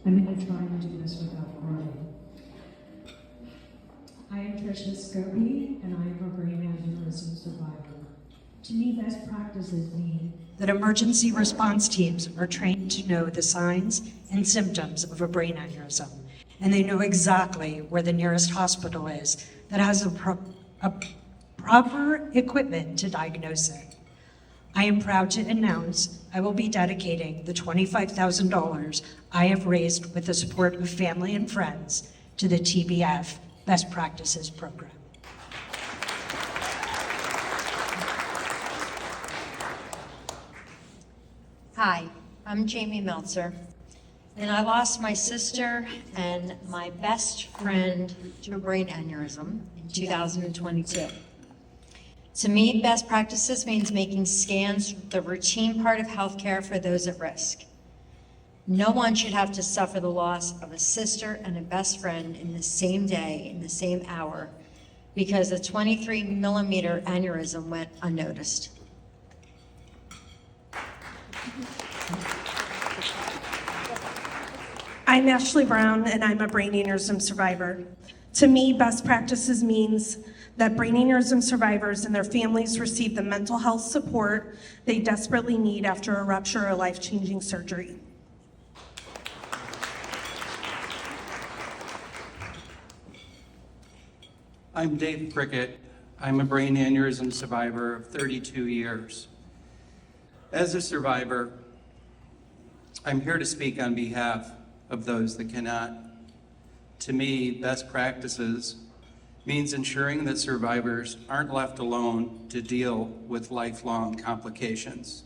I'm going to try and do this without crying. I am Tricia Scobie, and I am a brain aneurysm survivor. To me, best practices mean that emergency response teams are trained to know the signs and symptoms of a brain aneurysm, and they know exactly where the nearest hospital is that has a proper equipment to diagnose it. I am proud to announce I will be dedicating the $25,000 I have raised with the support of family and friends to the TBF Best Practices Program. Hi, I'm Jamie Meltzer, and I lost my sister and my best friend to a brain aneurysm in 2022. To me, best practices means making scans the routine part of healthcare for those at risk. No one should have to suffer the loss of a sister and a best friend in the same day, in the same hour, because a 23mm aneurysm went unnoticed. I'm Ashley Brown, and I'm a brain aneurysm survivor. To me, best practices means that brain aneurysm survivors and their families receive the mental health support they desperately need after a rupture or life-changing surgery. I'm Dave Prickett. I'm a brain aneurysm survivor of 32 years. As a survivor, I'm here to speak on behalf of those that cannot. To me, best practices means ensuring that survivors aren't left alone to deal with lifelong complications.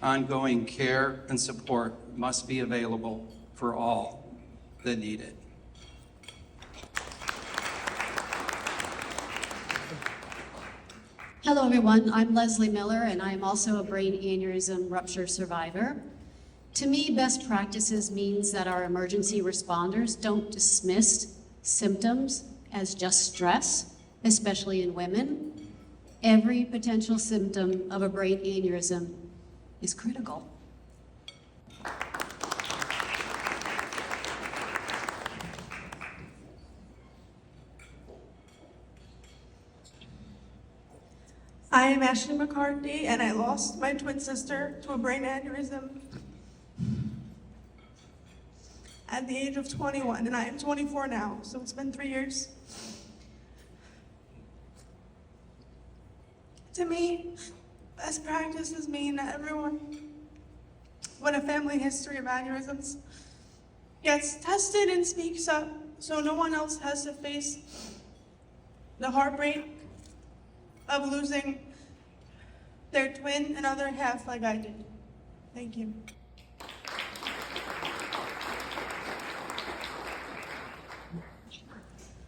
Ongoing care and support must be available for all that need it. Hello, everyone. I'm Leslie Miller, and I am also a brain aneurysm rupture survivor. To me, best practices means that our emergency responders don't dismiss symptoms as just stress, especially in women. Every potential symptom of a brain aneurysm is critical. I am Ashley McCarthy, and I lost my twin sister to a brain aneurysm at the age of 21, and I am 24 now, so it's been 3 years. To me, best practices mean that everyone with a family history of aneurysms gets tested and speaks up so no one else has to face the heartbreak of losing their twin and other half like I did. Thank you.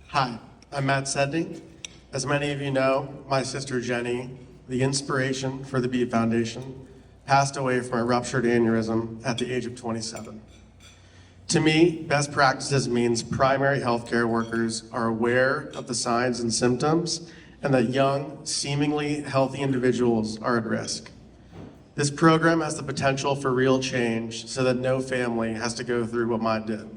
Hi, I'm Matt Sedney. As many of you know, my sister Jenny, the inspiration for the Beat Foundation, passed away from a ruptured aneurysm at the age of 27. To me, best practices means primary healthcare workers are aware of the signs and symptoms and that young, seemingly healthy individuals are at risk. This program has the potential for real change so that no family has to go through what mine did.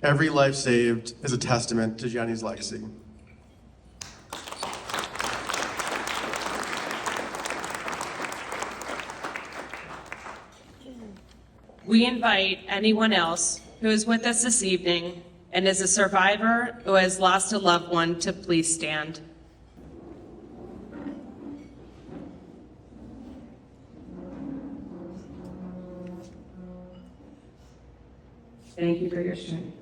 Every life saved is a testament to Jenny's legacy. We invite anyone else who is with us this evening and is a survivor who has lost a loved one to please stand. Thank you for your strength.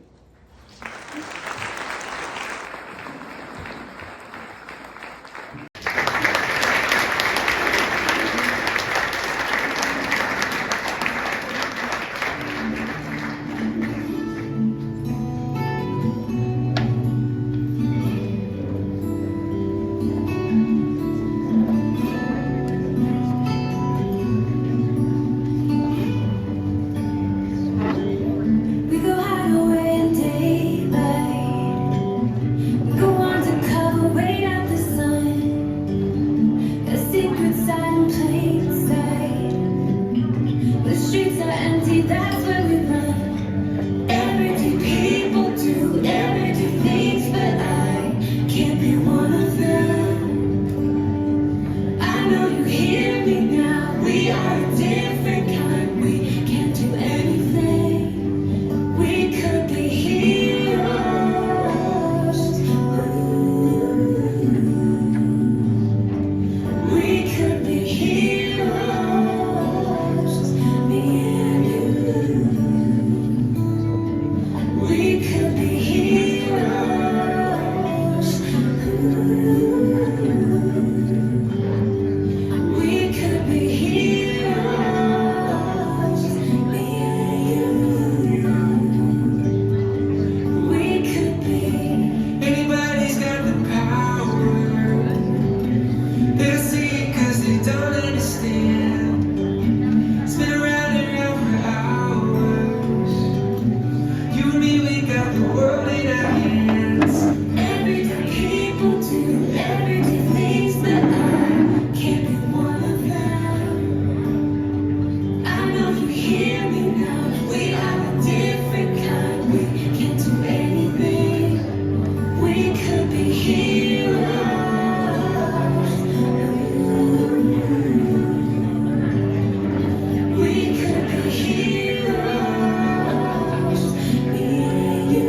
We go hide away in daylight. We go undercover, wait out the sun. The secret side in plain sight. The streets are empty, that's where we run. Everyday people do everyday things, but I can't be one of them. I know you hear me now. We are a different kind. We can't do anything. We could be heroes. We could be heroes. Me and you. We could be heroes. We could be heroes. Me and you. We could be. Anybody's got the power. They'll see it 'cause they don't understand. Spin around and around for hours. You and me, we got the world in our hands. Everyday people do everyday things, but I can't be one of them. I know you hear me now. We are a different kind. We can't do anything. We could be heroes. We could be heroes. Me and you.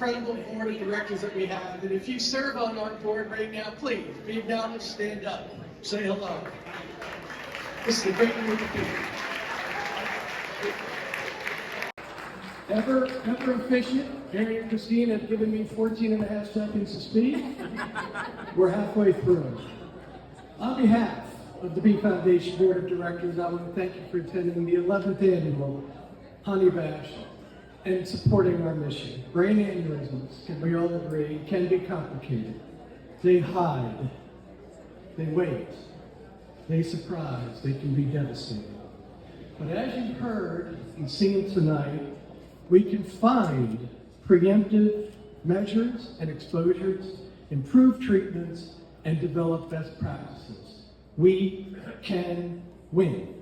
incredible board of directors that we have. And if you serve on our board right now, please be acknowledged, stand up, say hello. This is a great group of people. Ever efficient. Gary and Christine have given me 14 and a half seconds to speak. We're halfway through. On behalf of the B Foundation Board of Directors, I want to thank you for attending the 11th annual Honey Bash and supporting our mission. Brain aneurysms, can we all agree, can be complicated. They hide, they wait, they surprise, they can be devastating. But as you've heard and seen tonight, we can find preemptive measures and exposures, improve treatments, and develop best practices. We can win.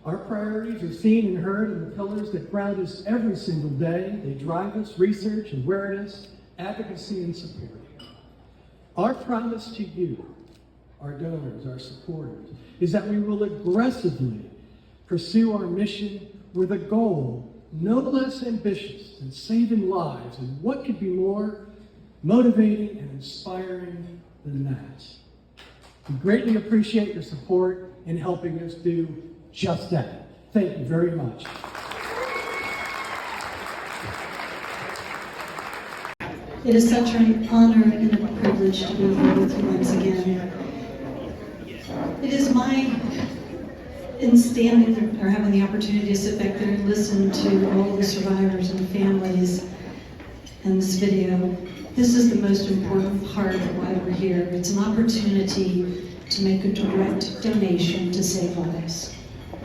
Our priorities are seen and heard in the pillars that ground us every single day. They drive us: research, awareness, advocacy, and support. Our promise to you, our donors, our supporters, is that we will aggressively pursue our mission with a goal no less ambitious than saving lives. And what could be more motivating and inspiring than that? We greatly appreciate your support in helping us do just that. Thank you very much. It is such an honor and a privilege to be here with you once again. It is my, in standing or having the opportunity to sit back there and listen to all of the survivors and families in this video, this is the most important part of why we're here. It's an opportunity to make a direct donation to save lives,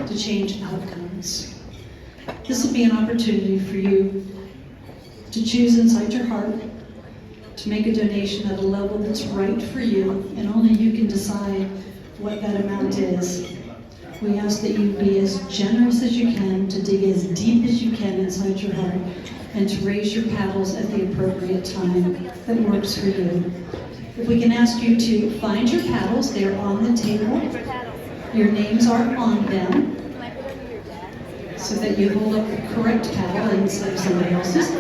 to change outcomes. This will be an opportunity for you to choose inside your heart to make a donation at a level that's right for you, and only you can decide what that amount is. We ask that you be as generous as you can, to dig as deep as you can inside your heart, and to raise your paddles at the appropriate time that works for you. If we can ask you to find your paddles, they're on the table. Your names are on them, so that you hold up the correct paddle instead of somebody else's.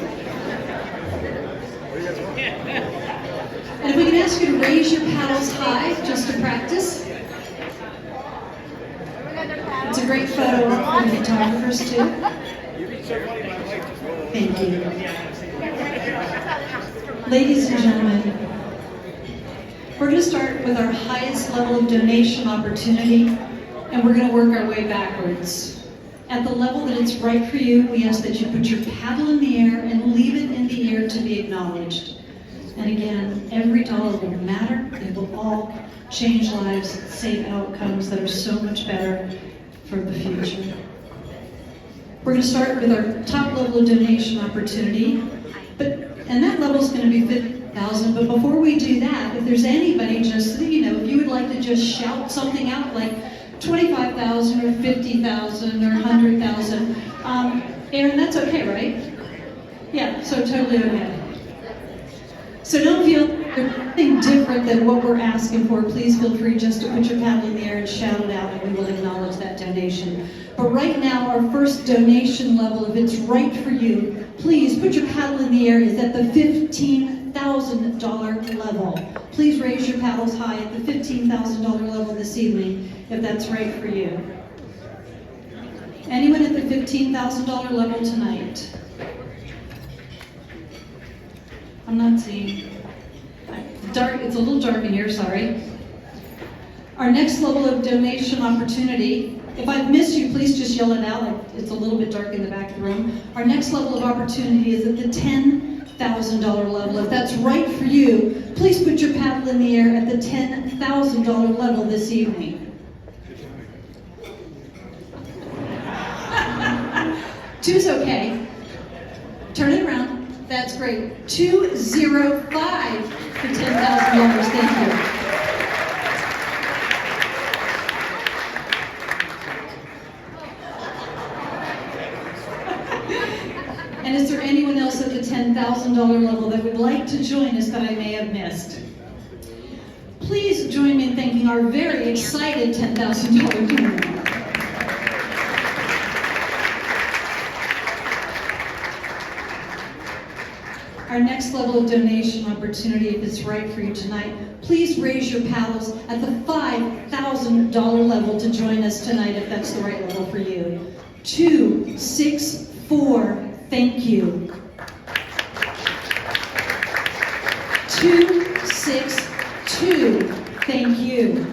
And if we can ask you to raise your paddles high, just to practice. It's a great photo for the photographers too. Thank you. Ladies and gentlemen, we're going to start with our highest level of donation opportunity, and we're going to work our way backwards. At the level that it's right for you, we ask that you put your paddle in the air and leave it in the air to be acknowledged. And again, every dollar will matter. It will all change lives, save outcomes that are so much better for the future. We're going to start with our top level of donation opportunity, and that level is going to be $50,000. But before we do that, if there's anybody, just so that you know, if you would like to just shout something out like $25,000 or $50,000 or $100,000, Aaron, that's okay, right? Yeah, so totally okay. So don't feel there's nothing different than what we're asking for. Please feel free just to put your paddle in the air and shout it out, and we will acknowledge that donation. But right now, our first donation level, if it's right for you, please put your paddle in the air, is at the $15,000 level. Please raise your paddles high at the $15,000 level this evening, if that's right for you. Anyone at the $15,000 level tonight? I'm not seeing. Dark, it's a little dark in here, sorry. Our next level of donation opportunity, if I've missed you, please just yell it out. It's a little bit dark in the back of the room. Our next level of opportunity is at the $10,000 level. If that's right for you, please put your paddle in the air at the $10,000 level this evening. Two's okay. Turn it around. That's great. 205 for $10,000. Thank you. And is there anyone else at the $10,000 level that would like to join us that I may have missed? Please join me in thanking our very excited $10,000 donor. Our next level of donation opportunity, if it's right for you tonight, please raise your paddles at the $5,000 level to join us tonight if that's the right level for you. 264, thank you. 262, thank you.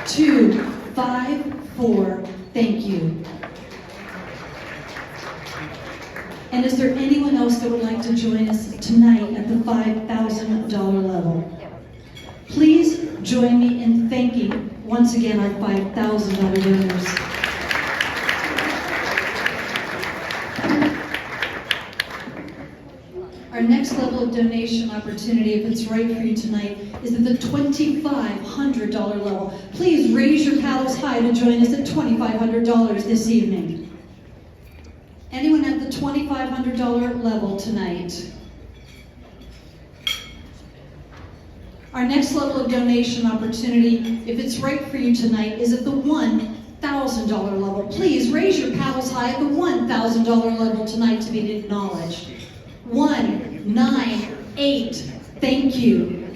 254, thank you. And is there anyone else that would like to join us tonight at the $5,000 level? Please join me in thanking once again our $5,000 donors. Our next level of donation opportunity, if it's right for you tonight, is at the $2,500 level. Please raise your paddles high to join us at $2,500 this evening. Anyone at the $2,500 level tonight? Our next level of donation opportunity, if it's right for you tonight, is at the $1,000 level. Please raise your paddles high at the $1,000 level tonight to be acknowledged. 198, thank you.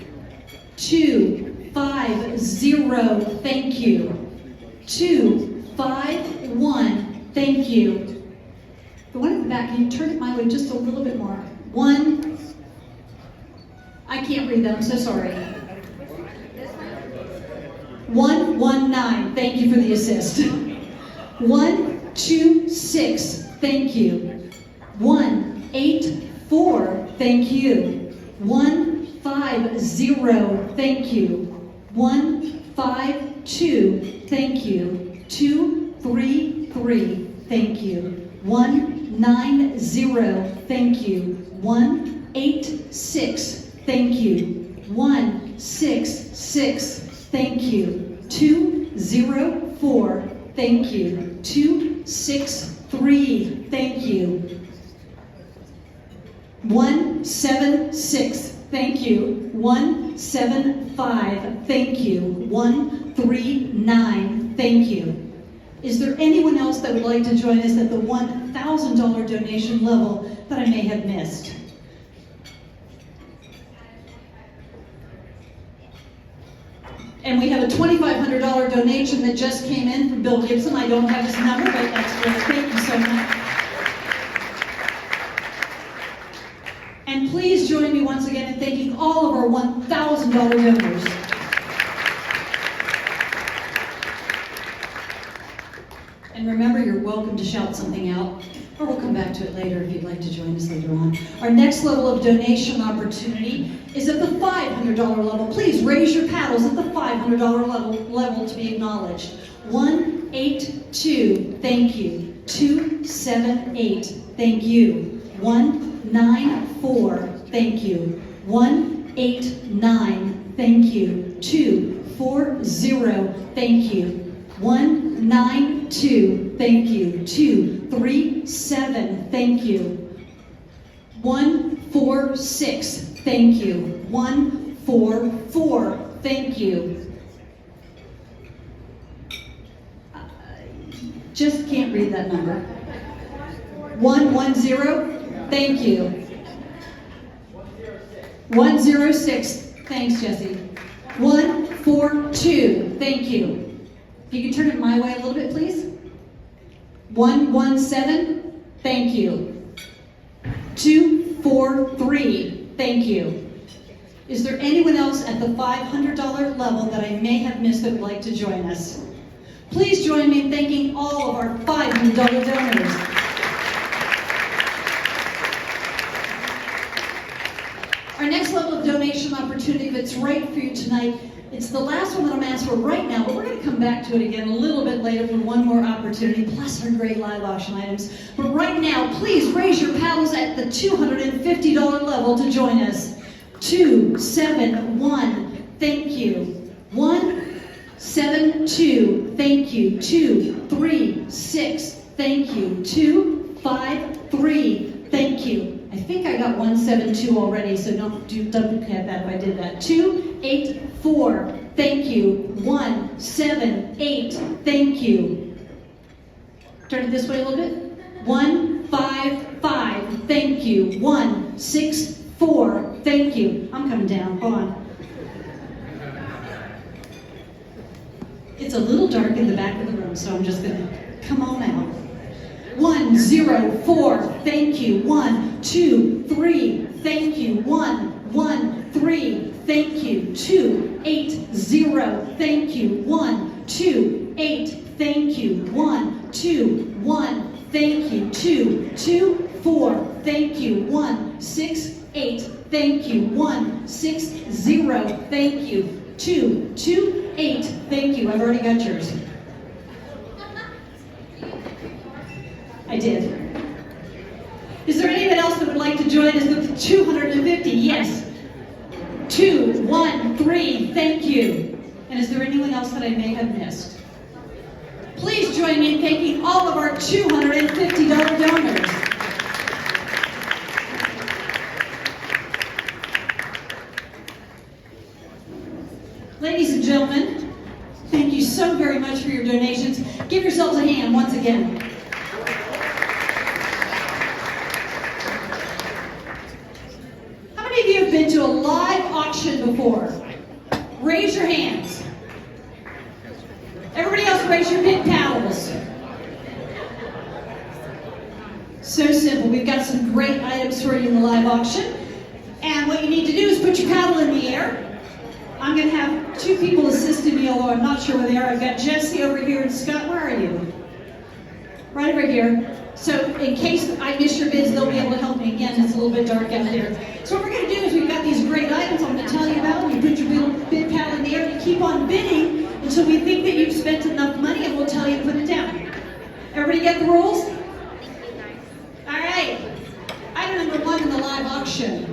250, thank you. 251, thank you. The one at the back, can you turn it my way just a little bit more? I can't read that, I'm so sorry. 119, thank you for the assist. 126, thank you. 184, thank you. 150, thank you. 152, thank you. 233, thank you. 190, thank you. 186, thank you. 166, thank you. 204, thank you. 263, thank you. 176, thank you. 175, thank you. 139, thank you. Is there anyone else that would like to join us at the $1,000 donation level that I may have missed? And we have a $2,500 donation that just came in from Bill Gibson. I don't have his number, but that's great. Thank you so much. And please join me once again in thanking all of our $1,000 donors. And remember, you're welcome to shout something out, or we'll come back to it later if you'd like to join us later on. Our next level of donation opportunity is at the $500 level. Please raise your paddles at the $500 level to be acknowledged. 182, thank you. 278, thank you. 194, thank you. 189, thank you. 240, thank you. 192, thank you. 237, thank you. 146, thank you. 144, thank you. Just can't read that number. 110, thank you. 106, thanks, Jesse. 142, thank you. If you can turn it my way a little bit, please. 117, thank you. 243, thank you. Is there anyone else at the $500 level that I may have missed that would like to join us? Please join me in thanking all of our $500 donors. Our next level of donation opportunity, if it's right for you tonight, it's the last one that I'm asked for right now, but we're going to come back to it again a little bit later for one more opportunity, plus our great live auction items. But right now, please raise your paddles at the $250 level to join us. 271, thank you. 172, thank you. 236, thank you. 253, thank you. I think I got 172 already, so don't duplicate that if I did that. 284, thank you. 178, thank you. Turn it this way a little bit. 155, thank thank you. 164, thank you. I'm coming down, hold on. It's a little dark in the back of the room, so I'm just gonna come on out. 104, thank you. 123, thank you. 113, thank you. 280, thank you. 128, thank you. 121, thank you. 224, thank you. 168, thank you. 160, thank you. 228, thank you. I've already got yours. I did. Is there anyone else that would like to join us with 250? Yes. 213, thank you. And is there anyone else that I may have missed? Please join me in thanking all of our $250 donors. Ladies and gentlemen, thank you so very much for your donations. Give yourselves a hand once again. How many of you have been to a live auction before? Raise your hands. Everybody else raise your pink paddles. So simple. We've got some great items for you in the live auction. And what you need to do is put your paddle in the air. I'm going to have two people assisting me, although I'm not sure where they are. I've got Jesse over here and Scott. Where are you? Right over here. So in case I miss your bids, they'll be able to help me again. It's a little bit dark out there. So what we're going to do is we've got these great items I'm going to tell you about. You put your bid paddle in the air and you keep on bidding until we think that you've spent enough money, and we'll tell you to put it down. Everybody get the rules? All right. Item number 1 in the live auction.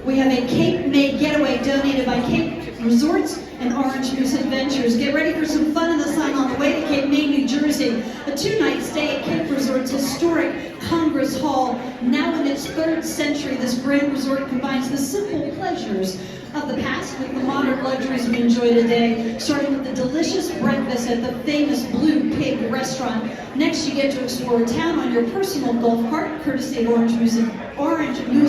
We have a Cape May getaway donated by Cape Resorts and Orange Moose Adventures. Get ready for some fun in the sun on the way to Cape May, New Jersey. A 2-night stay at Cape Resorts' historic Congress Hall. Now in its 3rd century, this grand resort combines the simple pleasures of the past with the modern luxuries we enjoy today, starting with the delicious breakfast at the famous Blue Pig restaurant. Next, you get to explore town on your personal golf cart, courtesy of Orange Moose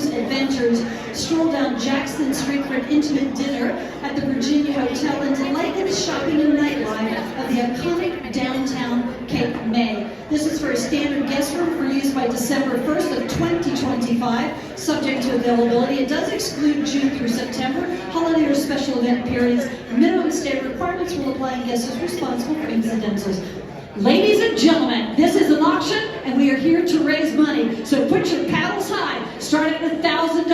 Adventures. Stroll down Jackson Street for an intimate dinner at the Virginia Hotel, and delight in the shopping and nightlife of the iconic downtown Cape May. This is for a standard guest room for use by December 1st of 2025, subject to availability. It does exclude June through September, holiday or special event periods. Minimum stay requirements will apply, and guests are responsible for incidentals. Ladies and gentlemen, this is an auction, and we are here to raise money. So put your paddles high, starting at $1,000,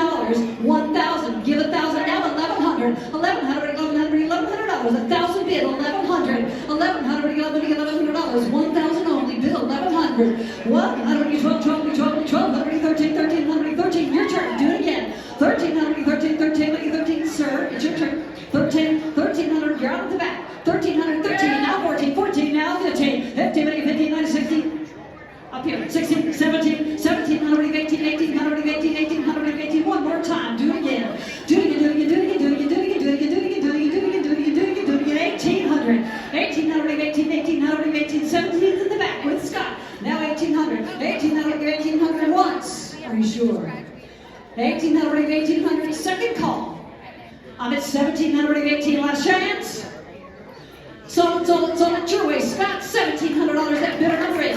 $1,000, give $1,000 now, $1,100, $1,100, $1,100, $1,000 bid, $1,100, $1,100, $1,100, $1,000 only, bid $1,100, $1,100, $1,200, $1,300, your turn, do it again, $1,300, $1,300, sir, it's your turn, $1,300, you're out at the back, $1,300, $13, now $14, $14, now $15, $15, $15, $16, up here, $16, $17, $1,700, $18, $1,800, $18, $1,800, $18, one more time, do it again, do it again, do it again, do it again, do it again, do it again, do it again, do it again, do it again, do it again, do it again, do it again, do it again, $1,800, $1,800, $1,800, $18, $17 in the back with Scott, now $1,800, $1,800, $1,800 once, are you sure? $1,800, $1,800, second call. I'm at $1,718, last chance. So it's your way, Scott, $1,700, that bid 100.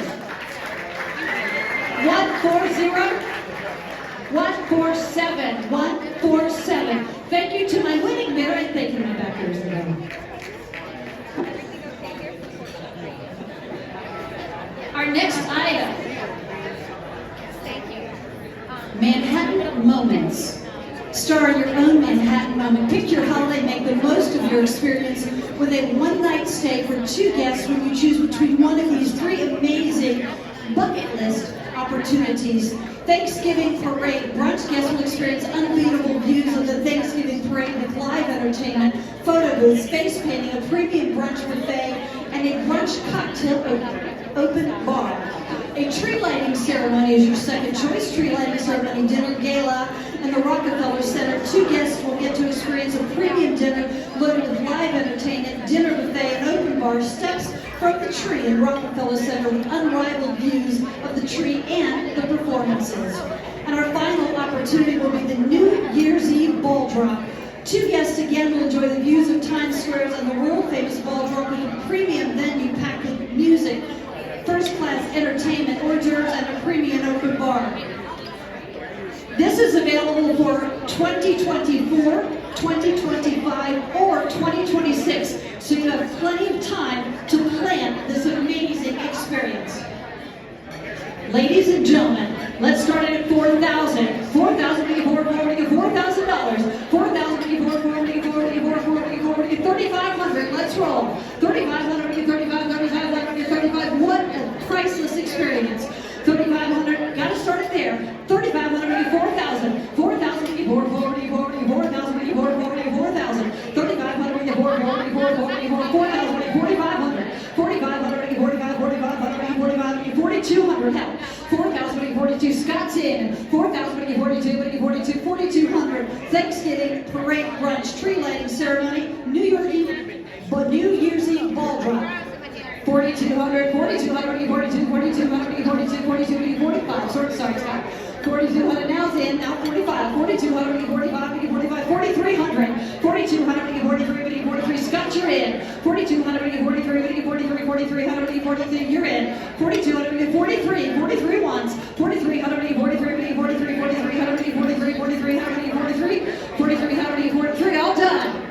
140, 147, 147. Thank you to my winning bidder, and thank you to my backers again. Our next item, Manhattan Moments. Star in your own Manhattan moment. Pick your holiday, make the most of your experience with a one-night stay for 2 guests when you choose between one of these 3 amazing bucket list opportunities. Thanksgiving Parade brunch. Guests will experience unbeatable views of the Thanksgiving Parade with live entertainment, photo booths, face painting, a premium brunch buffet, and a brunch cocktail open bar. A tree lighting ceremony is your second choice. Tree lighting ceremony, dinner, gala, and the Rockefeller Center. 2 guests will get to experience a premium dinner loaded with live entertainment, dinner buffet, and open bar. Steps from the the tree in Rockefeller Center with unrivaled views of the tree and the performances. And our final opportunity will be the New Year's Eve ball drop. Two guests again will enjoy the views of Times Square and the world-famous ball drop with a premium venue packed with music, first-class entertainment, hors d'oeuvres, and a premium open bar. This is available for 2024, 2025, or 2026, so you have plenty of time to plan this amazing experience. Ladies and gentlemen, let's start it at $4,000. $4,000 before $4,000. $4,000 before $3,500. Let's roll. $3,500 $35. What a priceless experience. $3,500. Got to start it there. $3,500 $4,000. $4,000 before $4,000 before $4,000. $3,500 before $4,000 $4,500. $4,500 $4,200 help. $4,000 $42. Scott's in. $4,000 $42. Thanksgiving parade brunch, tree lighting ceremony, New Year's Eve ball drop. $4,200 $4,200 sorry Scott. $4,200 now's in, now $45. $4,200 $4,300 $4,200 Scott, you're in. $4,200 $4,300 you're in. $4,200 43 ones. $4,300 $4,300 all done.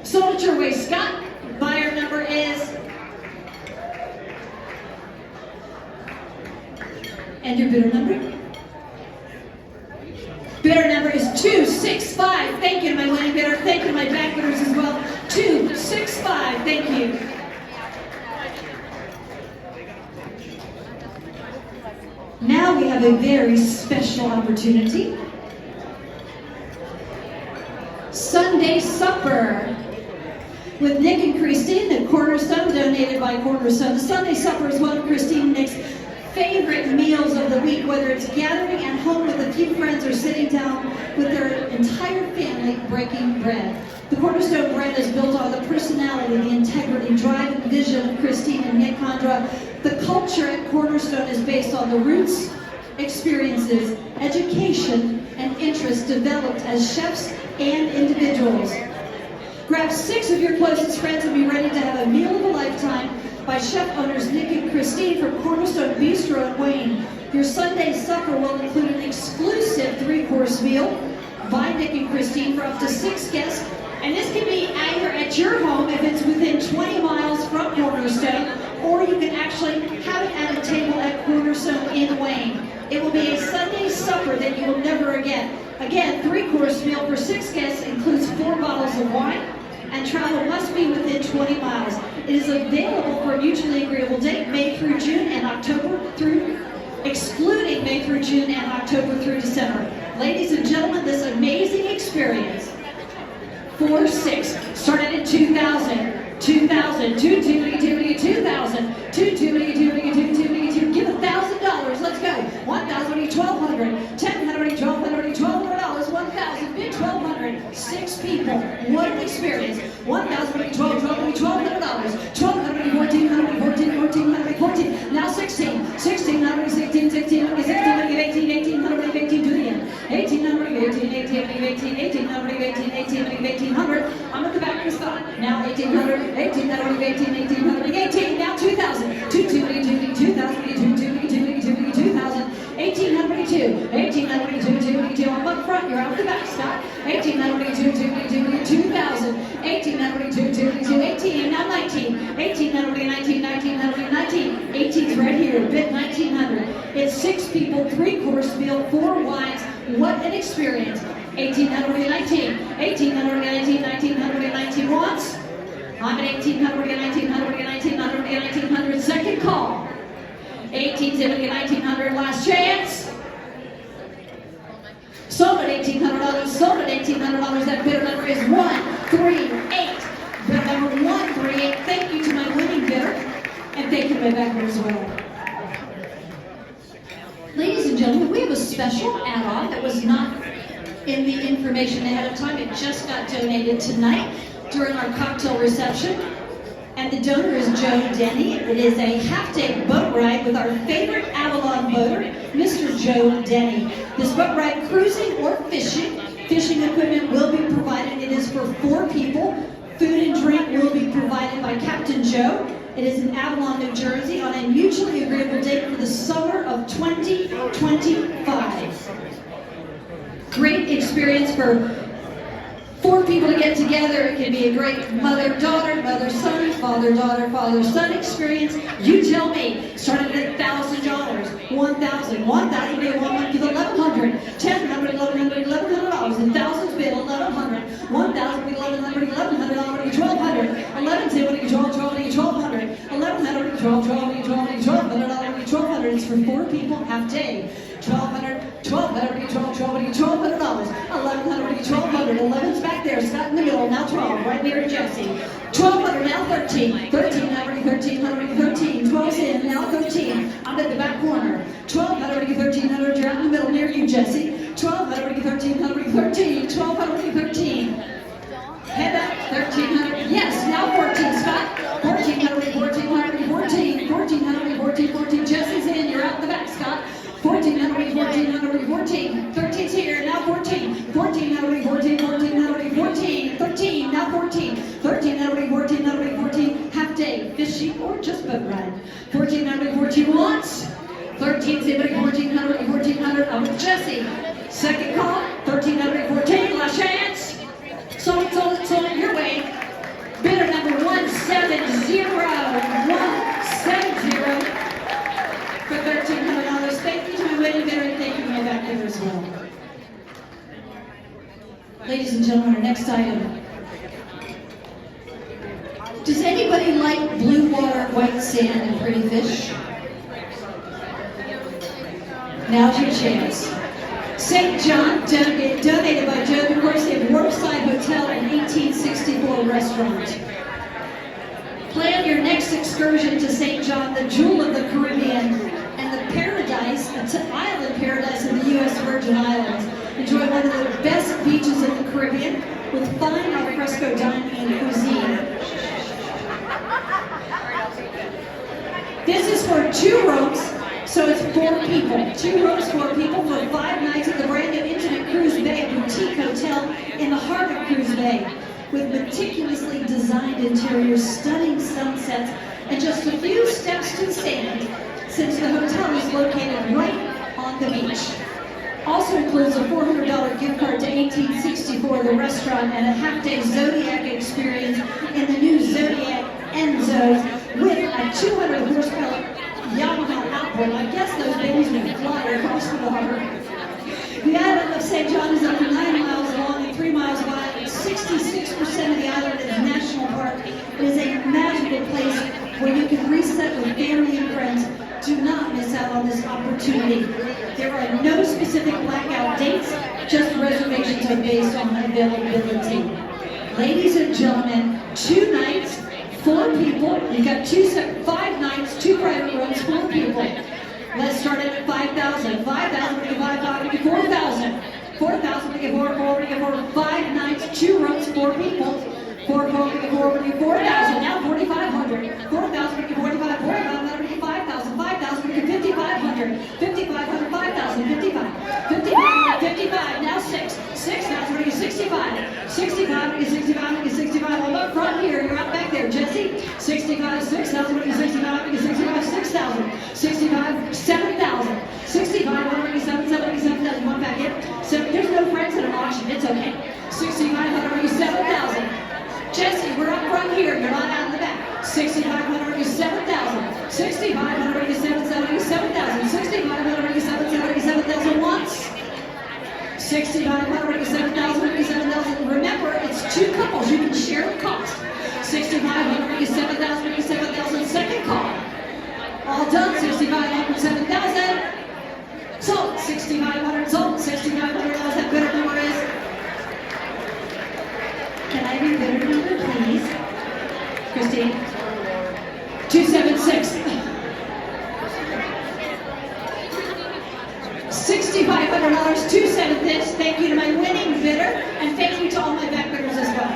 Sold at your way, Scott. Buyer number is, and your bidder number? Bidder number is 265. Thank you to my winning bidder. Thank you to my back bidders as well. 265. Thank you. Now we have a very special opportunity. Sunday supper with Nick and Christine, the Cornerstone, donated by Cornerstone. The Sunday supper is one of Christine and Nick's favorite meals of the week, whether it's gathering at home with a few friends or sitting down with their entire family breaking bread. The Cornerstone brand is built on the personality, the integrity, drive, and vision of Christine and Nick Condra. The culture at Cornerstone is based on the roots, experiences, education, and interests developed as chefs and individuals. Grab 6 of your closest friends and be ready to have a meal of a lifetime by chef owners Nick and Christine from Cornerstone Bistro in Wayne. Your Sunday supper will include an exclusive 3-course meal by Nick and Christine for up to 6 guests, and this can be either at your home if it's within 20 miles from Cornerstone, or you can actually have it at a table at Cornerstone in Wayne. It will be a Sunday supper that you will never forget. Again, 3-course meal for 6 guests includes 4 bottles of wine, and travel must be within 20 miles. It is available for a mutually agreeable date, May through June and October through, excluding May through June and October through December. Ladies and gentlemen, this amazing experience, 4-6, started at $2,000, $2,000, $2,000, $2,000, give $1,000, let's go. $1,000, $1,200, $1,000, $1,200, $1,000, bid $1,200, 6 people, what an experience. $1,000, $1,200, $1,200, $1,400, $14, now 16, $1,600, $1,600, $1,600, $1,800, $1,800, do the end. $1,800, $1,800, I'm at the back of the spot. Now $1,800, $1,800, $1,800, now $2,000, $2,000, $1,800, I'm up front, you're out the back, Scott. $1,800, $2,000, $1,800, 18, now 19, $1,800, 19, 18's right here, bid $1,900. It's 6 people, 3-course meal, 4 wines. What an experience. $1,800, 19, $1,800, once. I'm at $1,800, second call. $1,800, last chance. Sold at $1,800, that bidder number is 138. Bidder number 138, thank you to my winning bidder, and thank you to my backer as well. Ladies and gentlemen, we have a special add-on that was not in the information ahead of time. It just got donated tonight during our cocktail reception. And And the donor is Joe Denny. It is a half-day boat ride with our favorite Avalon boater, Mr. Joe Denny. This boat ride, cruising or fishing. Fishing equipment will be provided. It is for 4 people. Food and drink will be provided by Captain Joe. It is in Avalon, New Jersey, on a mutually agreeable date for the summer of 2025. Great experience for 4 people to get together. It can be a great mother-daughter, mother-son, father-daughter, father-son experience. You tell me. Starting at $1,000, $1,000, $1,000, give $1,100, $1,000, $1,100, $1,100, and thousands bid $1,100, $1,000, $1,100, $1,100, $1,200, $11, $12, $1,200, $1,100, $12, $1,200. It's for 4 people, half day. $1,200, $1,200, $1,200, $1,200, $1,100, $1,200. 11's back there, Scott in the middle, now 12, right near Jesse. $1,200, now 13, $1,300, $1,300, $13, 12's in, now 13. I'm at the back corner. $1,200, $1,300, you're out in the middle near you, Jesse. $1,200, $1,300, $13, $1,200, $13. Head back, $1,300, yes, now 14, Scott. $1,400, $1,400, $14, $1,400, $14, $14, Jesse's in, you're out in the back, Scott. $1,400, $1,400, $14, 13's here, now 14, $1,400, $14, $1,400, $14, 13, now 14, $1,300, $1,400, $14, half day, fishing or just boat ride. $1,400, $14 once, 13's in, $1,400, $1,400, I'm with Jesse. Second call, $1,300, $14, last chance. So your way. Bidder number 170, 170 for $1,300. Thank you to my wedding bidder and thank you to my back bidder as well. Ladies and gentlemen, our next item. Does anybody like blue water, white sand, and pretty fish? Now's your chance. St. John, donated by Joe DeCourcy of Workside Hotel and 1864 Restaurant. Plan your next excursion to St. John, the jewel of the Caribbean, and the paradise, island paradise of the U.S. Virgin Islands. Enjoy one of the best beaches in the Caribbean with fine alfresco dining and cuisine. This is for 2 rooms, so it's 4 people. 2 rooms, 4 people for 5 nights at the brand new Intimate Cruise Bay Boutique Hotel in the heart of Cruise Bay. With meticulously designed interiors, stunning sunsets, and just a few steps to the sand, since the hotel is located right on the beach. Also includes a $400 gift card to 1864, the restaurant, and a half-day Zodiac experience in the new Zodiac Enzo with a 200 horsepower Yamaha outboard. I guess those babies will fly across the water. The island of St. John is over 9 miles long and 3 miles wide. 66% of the island is national park. It is a magical place where you can reset with family and friends. Do not miss out on this opportunity. There are no specific blackout dates, just reservations are based on availability. Ladies and gentlemen, 2 nights, 4 people. You've got 5 nights, 2 private rooms, 4 people. Let's start at 5,000. 5,000, we get 5,000, we get 4,000. 4,000, we get 4, we get 4, 5 nights, 2 rooms, 4 people. 4, we get 4, we get 4,000. Now 4,500. 4,000, we get 45, 45, we get 5,000. 5,000, we get 5,500. 5,500, 5,000, 55. 55, 55, now 6. 6,000, we get 65. 65, we get 65, we get 65. I'm up front here, you're out back there, Jesse. 65, 6,000, we get 65, we get 65, 6,000. 65, 7,000. 65, we get 7,000, one back in. So there's no friends at an auction, it's okay. 6,500, we get 7,000. Jesse, we're up front here, you're not out in the back. 6,500, we get 7,000. 6,500, we get 7,000, we get 7,000. 6,500, we get 7,000, we get 7,000 once. 6,500, we get 7,000, we get 7,000. Remember, it's 2 couples, you can share the cost. 6,500, we get 7,000, we get 7,000. Second call. All done, 6,500, 7,000. Sold, 6,500, sold, 6,500. That bidder number is. Can I be bidder number, please? Christine? 276. $6,500, 276. Thank you to my winning bidder, and thank you to all my back bidders as well.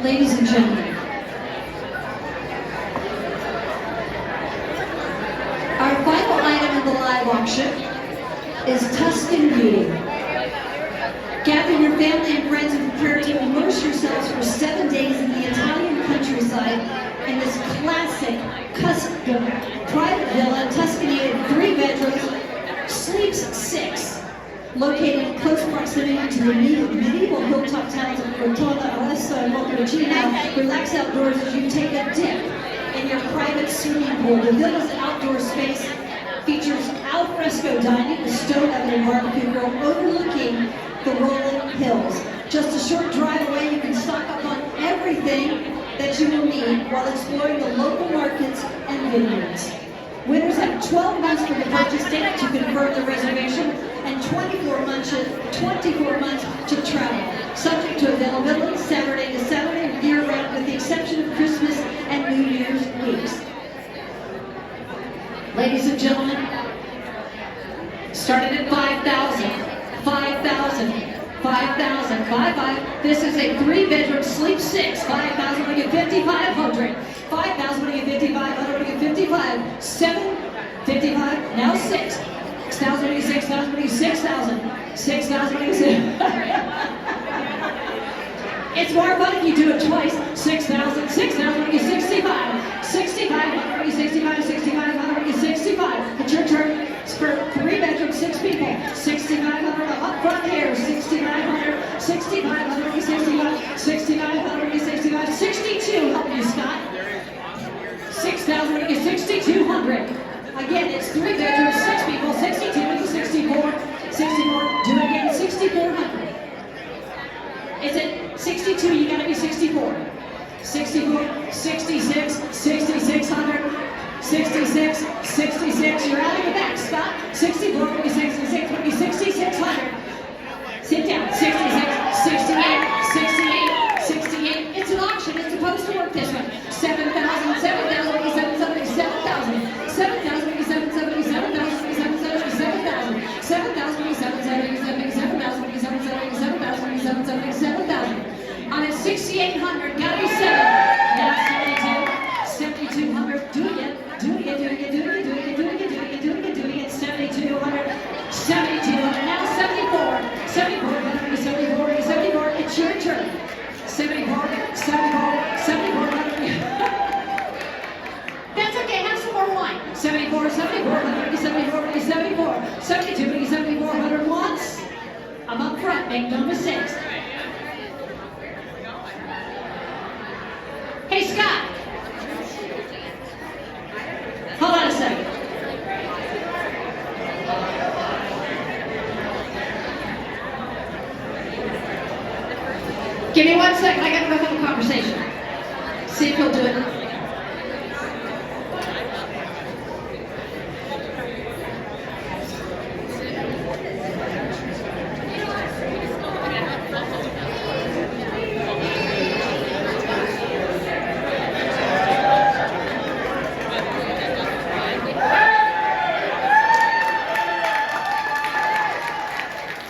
Ladies and gentlemen, our final item in the live auction is Tuscan Beauty. Gather your family and friends and prepare to immerse yourselves for 7 days in the Italian countryside in this classic custom private villa in Tuscany in 3 bedrooms, sleeps 6. Located in close proximity to the medieval hilltop towns of Cortona, Arezzo, and Montalcino, relax outdoors as you take a dip in your private swimming pool. The villa's outdoor space features al fresco dining, a stone-oven barbecue grill overlooking the rolling hills. Just a short drive away, you can stock up on everything that you will need while exploring the local markets and vineyards. Winners have 12 months from the purchase date to confirm the reservation and 24 months to travel, subject to availability Saturday to Saturday, year-round, with the exception of Christmas and New Year's weeks. Ladies and gentlemen, starting at 5,000, 5,000, 5,000, 5,500. This is a 3-bedroom, sleep 6. 5,000, we get 5,500. 5,000, we get 5,500, we get 55. 7, 55, now 6. 6,000, we get 6,000, we get 6,000. 6,000, we get 6,000. It's more fun if you do it twice. 6,000, 6,000, we get 65. 6,500, we get 65, 6,500, we get 65. It's your turn. It's for 3 bedrooms, 6 people. 6,500 up front here. 6,500, 6,500, 65, 6,500, 65, 62. Help me, Scott. 6,000, 6,200. Again, it's 3 bedrooms, 6 people. 62, 64, 64. Do it again. 6,400. Is it 62? You gotta be 64. 64, 66, 6,600. 66, 66, you're out of the back, Scott. 64, 66, 6,600. Sit down. 66, 68, 68, 68. It's an auction. It's supposed to work this way. 7,000, 7,000, 7,000, 7,000, 7,000, 7,000, 7,000, 7,000, 7,000, 7,000, 7,000, 7,000, 7,000. On a 6,800, gotta be 7. Now 72, 7,200. Do it again. Do it again, do it again, do it again, do it again, do it again, do it again, do it again, do it again. 7,200, 7,200, now 74, 74, 74, 74, it's your turn. 74, 74, 74, that's okay, have some more wine. 74, 74, 74, 74, 72, 74, once. I'm up front, make no mistakes. Hey, Scott. Hold on a second. Give me 1 second, I gotta go have a conversation. See if he'll do it.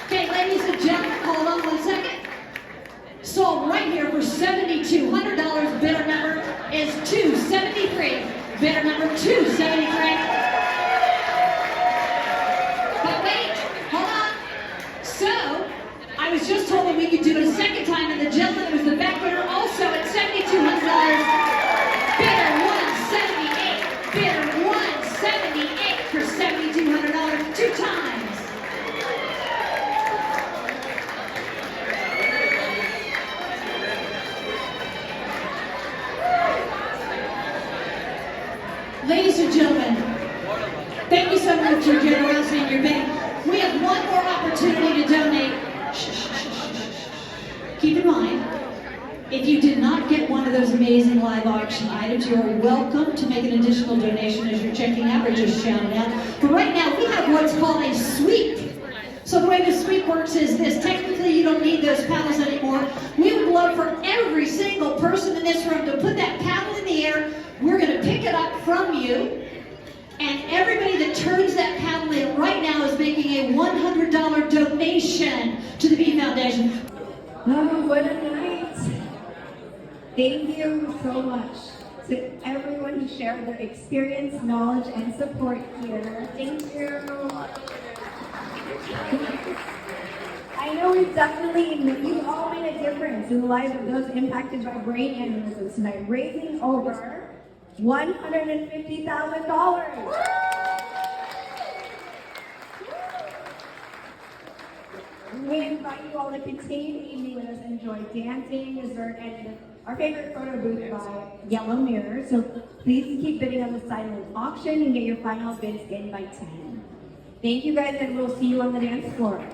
Okay, ladies and gentlemen, hold on 1 second. Sold right here for $7,200. Bidder number is 273. Bidder number 273. But wait, hold on. So, I was just told that we could do it a second time, and the gentleman who was the back bidder also at $7,200. Bidder 178. Bidder 178 for $7,200 2 times. Ladies and gentlemen, thank you so much for your generosity and your bidding. We have one more opportunity to donate. Keep in mind, if you did not get one of those amazing live auction items, you are welcome to make an additional donation as you're checking out or just shouting out. But right now, we have what's called a sweep. So the way the sweep works is this. Technically, you don't need those paddles anymore. We would love for every single person in this room to put that paddle in the air. We're going to pick it up from you, and everybody that turns that paddle in right now is making a $100 donation to the Bee Foundation. Oh, what a night. Thank you so much to everyone who shared their experience, knowledge, and support here. Thank you. I know you've all made a difference in the lives of those impacted by brain aneurysms tonight, raising over $150,000. We invite you all to continue the evening with us, enjoy dancing, dessert, and our favorite photo booth by Yellow Mirror. So please keep bidding on the silent auction and get your final bids in by 10. Thank you guys, and we'll see you on the dance floor.